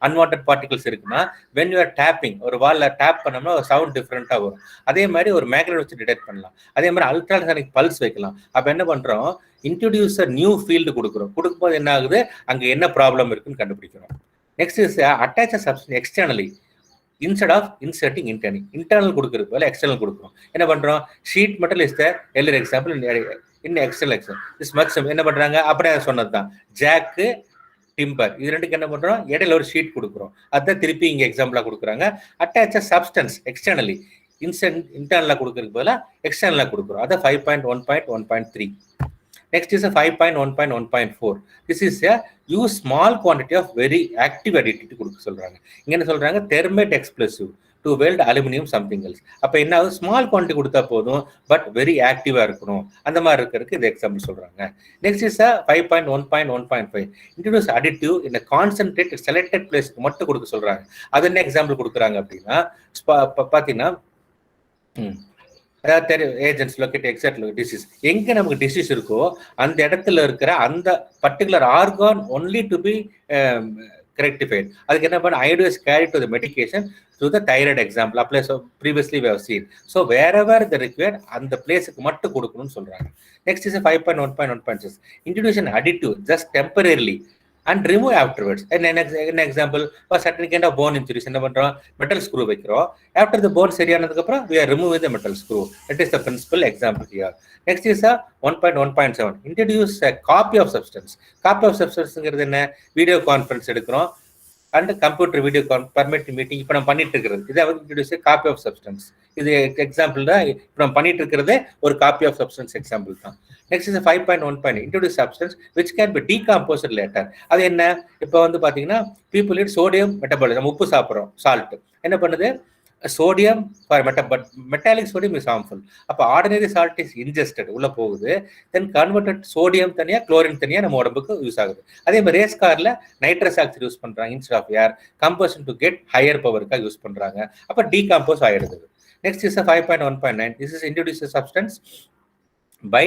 unwanted particles இருக்குன்னா when you are tapping ஒரு வால்ல டேப் பண்ணோம்னா ஒரு சவுண்ட் டிஃபரெண்டா வரும். அதே மாதிரி ஒரு மேக்னெட் வச்சு டிடெக்ட் பண்ணலாம். அதே மாதிரி அல்ட்ராசானிக் பல்ஸ் வைக்கலாம். அப்ப என்ன பண்றோம் இன்ட்ரோடியூஸ் a நியூ ஃபீல்டு கொடுக்கும்போது என்ன ஆகுது அங்க என்ன ப்ராப்ளம் இருக்குன்னு கண்டுபிடிக்கிறோம். Next is attach substance externally instead of inserting internal கொடுக்கறது போல எக்ஸ்டர்னல் கொடுக்குறோம். என்ன பண்றோம் ஷீட் மெட்டல் இஸ் த எல்லர் எக்ஸாம்பிள் இன் எக்ஸ்டர்னல் இஸ் மக்ஸம் என்ன பண்றாங்க அப்படியே சொன்னதுதான் ஜாக்கு டிம்பர் இது ரெண்டுக்கு என்ன பண்றோம் இடையில ஒரு ஷீட் கொடுக்குறோம். அதான் திருப்பி இங்க எக்ஸாம்பிளா கொடுக்குறாங்க. அட்டாச் சப்ஸ்டன்ஸ் எக்ஸ்டர்னலி இன்டர்னலா கொடுக்கறதுக்கு பதிலா எக்ஸ்டர்னலா கொடுக்குறோம். அதான் 5.1.1.3. Next is a 5.1.1.4. This is a use small quantity of very active additive கொடுக்க சொல்றாங்க. இங்க என்ன சொல்றாங்க thermate explosive to weld aluminum something else. அப்ப என்ன ஆகுது ஸ்மால் குவான்டிட்டி கொடுத்தா போதும் பட் வெரி ஆக்டிவா இருக்கணும். அந்த மாதிரி இருக்கிறதுக்கு இந்த எக்ஸாம்பிள் சொல்றாங்க. Next is 5.1.1.5 introduce additive in a concentrated selected place மட்டும் கொடுக்க சொல்றாங்க. அது என்ன எக்ஸாம்பிள் கொடுக்குறாங்க அப்படின்னா பாத்தீங்கன்னா ஏஜென்ட்ஸ் லொக்கேட் எக்ஸாக்ட் டிசீஸ் எங்க நமக்கு டிசீஸ் இருக்கோ அந்த இடத்துல இருக்கிற அந்த particular organ only to be correctified. அதுக்கு என்ன பண்ண iodine carry to the medication to the thyroid example apply so previously we have seen. So wherever the required அந்த பிளேஸ்க்கு மட்டும் கொடுக்கணும்னு சொல்றாங்க. Next is 5.1.1.6 introduce an additive just temporarily and remove afterwards. An example for certain kind of bone injuries என்ன பண்றோம் metal screw வைக்கிறோம். After the bone சரியானதுக்கு அப்புறம் we are removing the metal screw. That is the principal example here. Next is 1.1.7 introduce a copy of substance. Copy of substanceங்கிறது என்ன video conference எடுக்கிறோம். And computer video permit meeting இப்போ நம்ம பண்ணிட்டு இருக்கிறது இதை வந்து இன்ட்ரடியூஸ் காப்பி ஆஃப் சப்ஸ்டன்ஸ். இது எக்ஸாம்பிள் தான். இப்போ நம்ம பண்ணிட்டு இருக்கிறதே ஒரு காப்பி ஆஃப் சப்ஸ்டன்ஸ் எக்ஸாம்பிள் தான். Next is 5.1 introduce substance which can be decomposed later. அது என்ன? இப்போ வந்து பார்த்தீங்கன்னா பீப்புள் இட் சோடியம் மெட்டபாலிசம். நம்ம உப்பு சாப்பிட்றோம், சால்ட் என்ன பண்ணுது? Sodium for metallic sodium is harmful. அப்போ ஆர்டினரி சால்ட் இஸ் இன்ஜெஸ்டட் உள்ள போகுது, தென் கன்வெர்டட் சோடியம் தனியா குளோரின் தனியா நம்ம உடம்புக்கு யூஸ் ஆகுது. அதே மாதிரி ரேஸ் கார்ல நைட்ரஸ் ஆக்சைடு யூஸ் பண்றாங்க instead of air, combustion to get higher பவருக்காக யூஸ் பண்றாங்க. அப்போ டீகாம்போஸ் ஆயிடுது. Next is 5.1.9 this is introduce substance by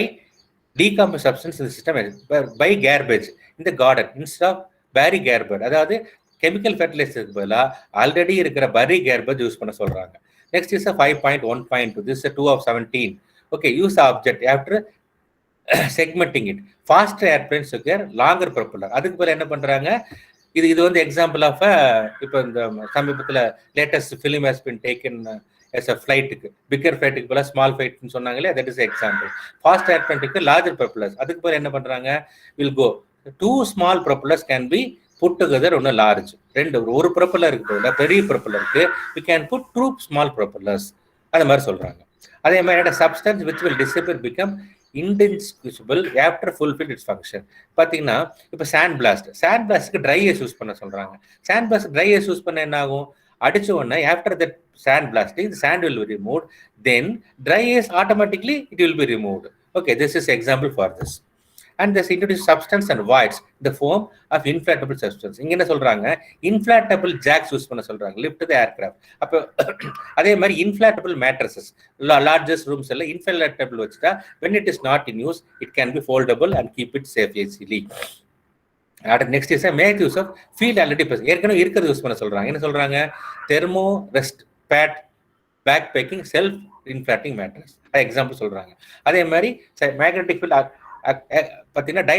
decomposed substance in the system by garbage in the garden instead of bury garbage. அதாவது chemical ஃபெர்டிலைசருக்கு பதிலாக already இருக்கிற bury garbage use பண்ண சொல்றாங்க. Next is 5.1.2 this is 2 of 17. Okay, use object after segmenting it. Faster airplanes longer propeller. அதுக்கு பதில் என்ன பண்றாங்க? இது வந்து எக்ஸாம்பிள் ஆஃப் இப்போ இந்த சமீபத்தில் latest film has been taken as a ஃபிளைட்டுக்கு பிக்கர் ஃபிளைட்டுக்கு போல ஸ்மால் ஃபிளைட்னு சொன்னாங்களே, தட் இஸ் எக்ஸாம்பிள். ஃபாஸ்ட் ஏர்பிளேனுக்கு லார்ஜர் ப்ரொப்பல்லர்ஸ். அதுக்கு பதில் என்ன பண்றாங்க? Will go 2 small propellers can be put together on a large. ஒரு ப்ரொப்பல்லருக்கு பதிலா பெரிய ப்ரொப்பல்லருக்கு we can put 2 small propellers. அது மாதிரி சொல்றாங்க. அதே மாதிரி substance which will disappear become indistinguishable after fulfill its function. பாத்தீங்கன்னா இப்போ சாண்ட் பிளாஸ்ட்க்கு ட்ரை ஐஸ் யூஸ் பண்ண சொல்றாங்க. Sand blast dry ice use பண்ண என்ன ஆகும்? அடிச்ச உடனே after that sand blasting the sand will be removed, then dry ice automatically it will be removed. Okay, this is example for this. And this introduce substance and voids the form of inflatable substance. இங்க என்ன சொல்றாங்க? inflatable jacks use பண்ண சொல்றாங்க, lift the aircraft. அப்போ அதே மாதிரி inflatable mattresses, largest rooms எல்லாம் inflatable வச்சுட்டா when it is not in use it can be foldable and keep it safe easily. Next is make use of field already ஏற்கனவே இருக்கிறது use பண்ண சொல்றாங்க. என்ன சொல்றாங்க? Thermo rest pad pack packing self inflating mattress example சொல்றாங்க. அதே மாதிரி magnetic field பார்த்தீங்கன்னா டை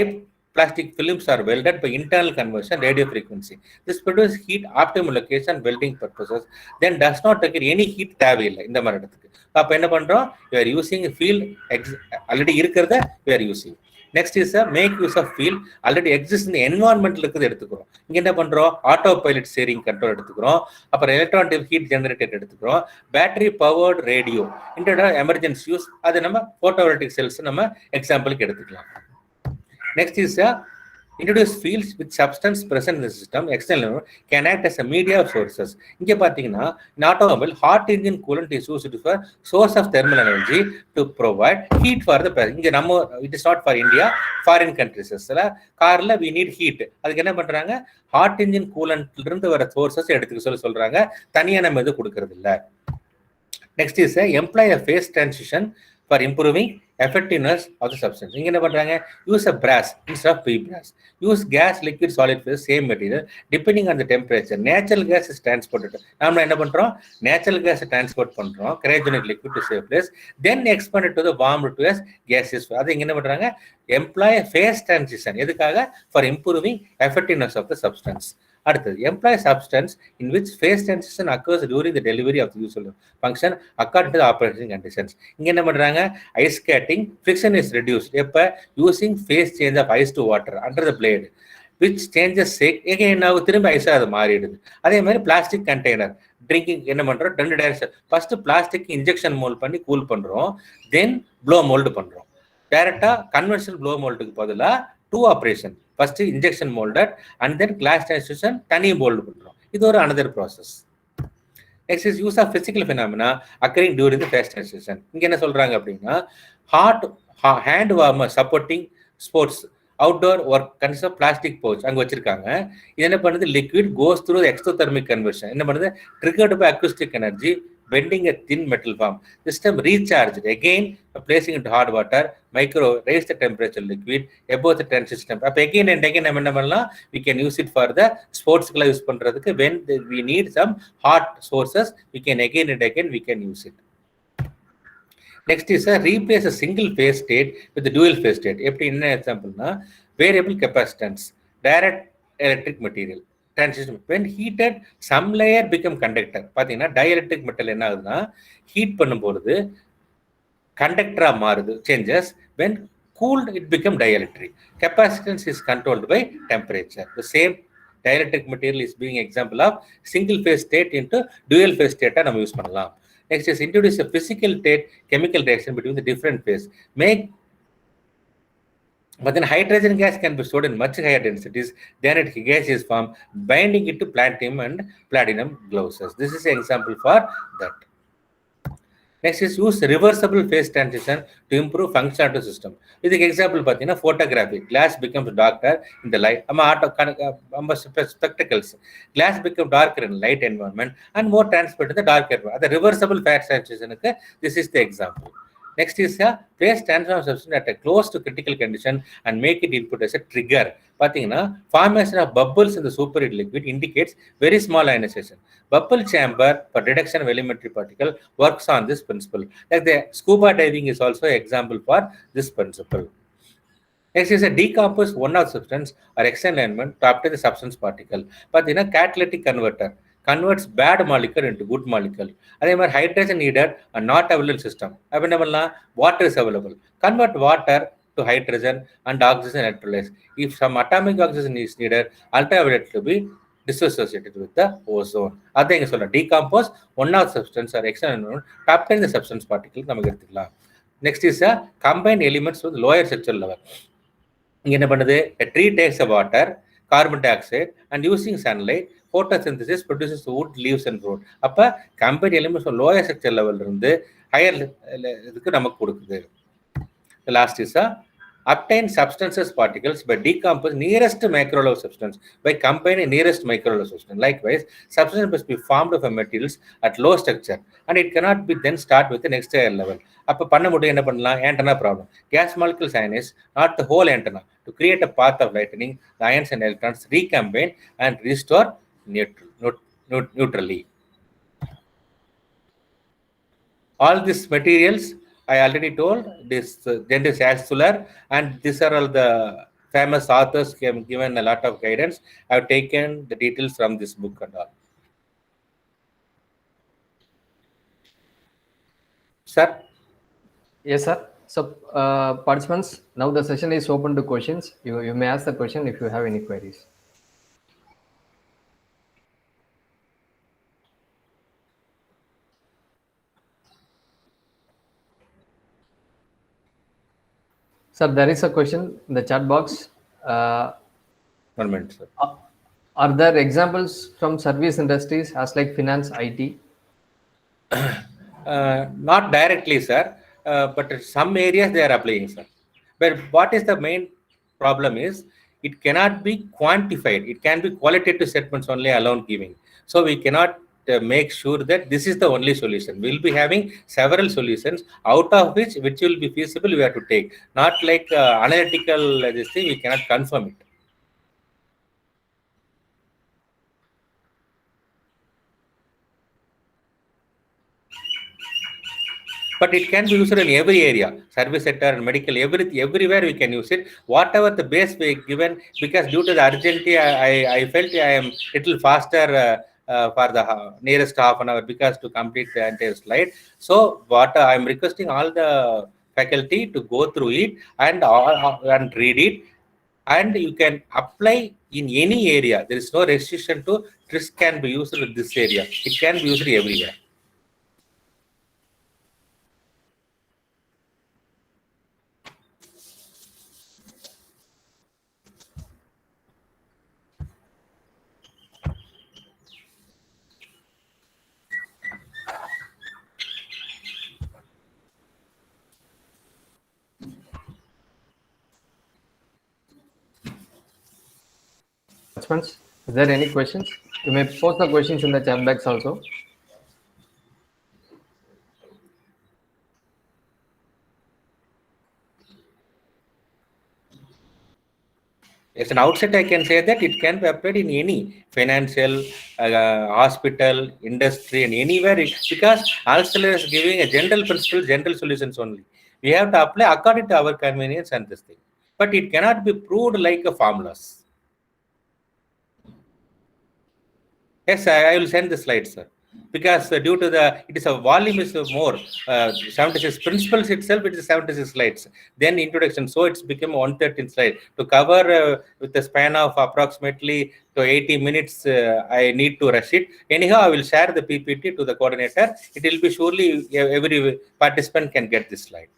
plastic films are welded by internal conversion radio frequency. This produces heat optimal location welding purposes, then does not require any heat தேவையில்லை இந்த மாதிரி இடத்துக்கு. அப்போ என்ன பண்றோம்? you are using field ஆல்ரெடி இருக்கிறத you are using. Next is make use of field already exist இந்த என்வாரன்மெண்ட்ல இருக்கிறது எடுத்துக்கிறோம். இங்க என்ன பண்றோம்? ஆட்டோ பைலட் ஸ்டீரிங் கண்ட்ரோல் எடுத்துக்கிறோம். அப்புறம் எலக்ட்ரானிக் ஹீட் ஜெனரேட்டர் எடுத்துக்கிறோம். பேட்டரி பவர்டு ரேடியோ இன்டர்டா எமர்ஜென்சி யூஸ், அது நம்ம போட்டோவோல்டிக் செல்ஸ் நம்ம எக்ஸாம்பிளுக்கு எடுத்துக்கலாம். Next is introduce fields with substance present in the system external can act as a media of sources. இங்க பாத்தீங்கன்னா in automobile hot engine coolant is used for source of thermal energy to provide heat for the இங்க நம்ம it is not for India, foreign countries. கார்ல we need heat. அதுக்கு என்ன பண்றாங்க? hot engine coolant இருந்து வர sources எடுத்துக்க சொல்றாங்க, தனியா நம்ம இது கொடுக்கிறது இல்ல. Next is employ a phase transition for improving effectiveness of the substance. இங்க என்ன பண்றாங்க? use a brass instead of p-brass. use gas, liquid, solid phase, same material depending on the temperature. Natural gas is transported. நாம என்ன பண்றோம்? natural gas transport பண்றோம் cryogenic liquid to safe place, then expanded to the warm to as gaseous. அது இங்க என்ன பண்றாங்க? employ a phase transition. எதுக்காக? for improving effectiveness of the substance. அடுத்தது employ substance in which phase transition occurs during the delivery of the usual function according to the operating conditions. இங்க என்ன பண்றாங்க? ice skating, friction is reduced எப்ப? using phase change of ice to water under the blade which changes shape. again now திரும்ப ஐஸா அது மாறிடுது. அதே மாதிரி plastic container drinking என்ன பண்றோம்? 2 direction. First plastic injection mould பண்ணி கூல் பண்றோம், தென் ப்ளோ மோல்டு பண்றோம். டைரக்டா கன்வென்ஷனல் ப்ளோ மோல்டுக்கு பதிலா 2 operation, first injection moulded and then glass transition தனி மோல்டு பண்றோம். இது ஒரு another process. Next is use of physical phenomena occurring during the phase transition. இங்க என்ன சொல்றாங்க அப்படின்னா hard hand warmer supporting sports outdoor work consist of plastic pouch அங்க வச்சிருக்காங்க. இது என்ன பண்ணுது? Liquid goes through exothermic conversion. என்ன பண்ணுது? Triggered by acoustic energy bending a thin metal form. System recharged again placing into hot water, micro raise the temperature liquid above the transition temp. அப்ப again and again நம்ம என்ன பண்ணலாம்? we can use it for the sports க்குள்ள use பண்றதுக்கு. when we need some hot sources we can again and again we can use it. Next is replace a single phase state with the dual phase state. எப்படி என்ன எக்ஸாம்பிள்னா variable capacitance, direct electric material transition. when heated some layer become conductor. பாத்தீங்கன்னா dielectric metal என்ன ஆகுதுன்னா heat பண்ணும்போது கண்டக்டரா மாறுது, changes. when cooled it become dielectric. capacitance is controlled by temperature. the same dielectric material is being example of single phase state into dual phase state நம்ம use பண்ணலாம். Next is introduce a physical state chemical reaction between the different phase. But then hydrogen gas can be stored in much higher densities than its gaseous form, binding it to platinum and platinum glosses. This is an example for that. Next is use reversible phase transition to improve function of the system. This example, photography. Glass becomes darker in the light. Spectacles. Glass becomes darker in light environment and more transparent in the dark environment. The reversible phase transition, this is the example. Next is place transform substance at a close to critical condition and make it input as a trigger. Formation of bubbles in the superheated liquid indicates very small ionization. Bubble chamber for reduction of elementary particle works on this principle. Like the scuba diving is also an example for this principle. Next is a decompose one-off substance or external element to obtain the substance particle. But catalytic converter converts bad molecule into good molecule. அதே மாதிரி hydrogen needed and not available system. அப்ப என்ன பண்ணலாம்? Water is available. Convert water to hydrogen and oxygen electrolytes. If some atomic oxygen is needed, ultraviolet to be disassociated with the ozone. அதான் இங்க சொல்றேன். Decompose one-off substance or external element to obtain the substance particle நமக்கு எடுத்துக்கலாம். Next is combine elements with lower structural level. இங்க என்ன பண்ணுது? A tree takes a water, carbon dioxide and using sunlight photosynthesis produces wood, leaves and fruit. அப்ப combined elements lower structure level இருந்து higher இதுக்கு நமக்கு கொடுக்குது. The last is obtain substances particles by decompose nearest macro level substance by combining nearest micro level substance. Likewise, substance must be formed of materials at low structure and it cannot be then start with the next higher level. அப்ப பண்ண முடியும் என்ன பண்ணலாம்? Antenna problem. Gas molecules ionize not the whole antenna. To create a path of lightning, the ions and electrons recombine and restore neutrally. All these materials I already told. This Gendis Altshuler, and these are all the famous authors who have given a lot of guidance. I have taken the details from this book and all. Sir? Yes, sir. So, participants, now the session is open to questions. You may ask the question if you have any queries. Sir, there is a question in the chat box. 1 minute, sir. Are there examples from service industries as like finance, IT? Not directly, sir, but in some areas they are applying, sir. But what is the main problem is it cannot be quantified. It can be qualitative statements only alone giving. So we cannot make sure that this is the only solution. We'll be having several solutions, out of which will be feasible we have to take. Not like analytical this thing, we cannot confirm it. But it can be used in every area, service sector and medical, everywhere we can use it. Whatever the base we given, because due to the urgency, I felt I am little faster for the nearest half an hour because to complete the entire slide. So what I am requesting all the faculty to go through it and read it, and you can apply in any area. There is no restriction to this can be used in this area. It can be used everywhere. Participants, is there any questions? You may post the questions in the chat box also. As an outset, I can say that it can be applied in any financial, hospital, industry, and anywhere. Because Altshuler is giving a general principle, general solutions only. We have to apply according to our convenience and this thing. But it cannot be proved like a formulas. Yes, I will send the slides, sir. because due to the it is a volume is more 76 principles itself, it is 76 slides, then introduction, so it's become 113 slide to cover with the span of approximately to 80 minutes. I need to rush it. Anyhow, I will share the PPT to the coordinator. It will be surely every participant can get this slide.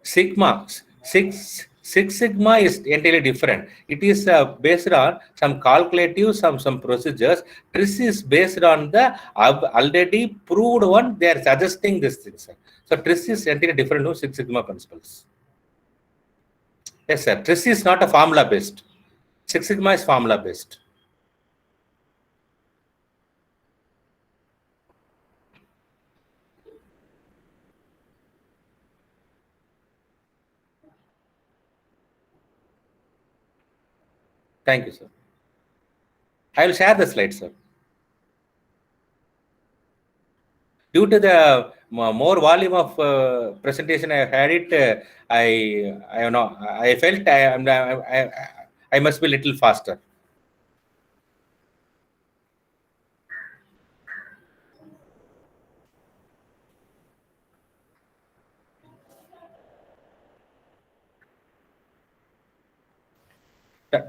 Six Sigma is entirely different. It is based on some calculative, some procedures. TRIS is based on the already proved one. They are suggesting this thing, sir. So TRIS is entirely different to Six Sigma principles. Yes, sir. TRIS is not a formula based. Six Sigma is formula based. Thank you, sir. I will share the slides, sir. Due to the more volume of presentation I had it, I felt I must be a little faster.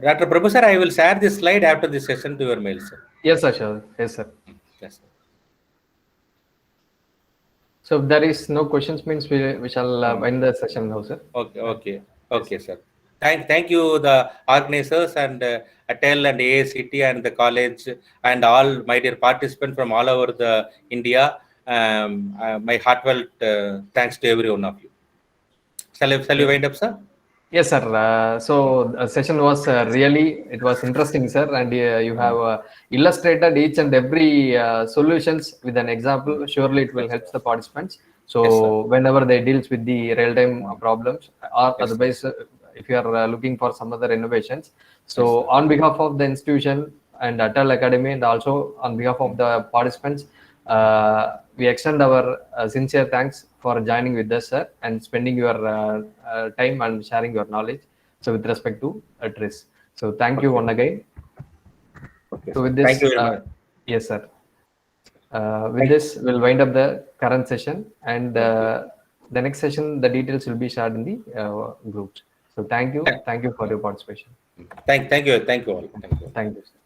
Dr. Prabhu sir, I will share this slide after this session to your mail, sir. Yes, sir. Sure. Yes, sir. Yes, sir. So if there is no questions, means we shall end the session now, sir. Okay, sir. Thank you, the organizers and ATEL and AACT and the college and all my dear participants from all over the India. My heartfelt thanks to every one of you. Shall we wind up, sir? Yes, sir. So the session was it was interesting, sir, and you have illustrated each and every solutions with an example. Surely it will help the participants. So yes, whenever they deals with the real-time problems, or yes, otherwise, if you are looking for some other innovations. So yes, on behalf of the institution and ATEL Academy, and also on behalf of the participants, we extend our sincere thanks for joining with us, sir, and spending your time and sharing your knowledge. So with respect to TRIS. So thank you one again. Okay, so with this, thank you very much. Yes, sir. With this, we'll wind up the current session, and the next session, the details will be shared in the groups. So thank you for your participation. Thank you all. Thank you, sir.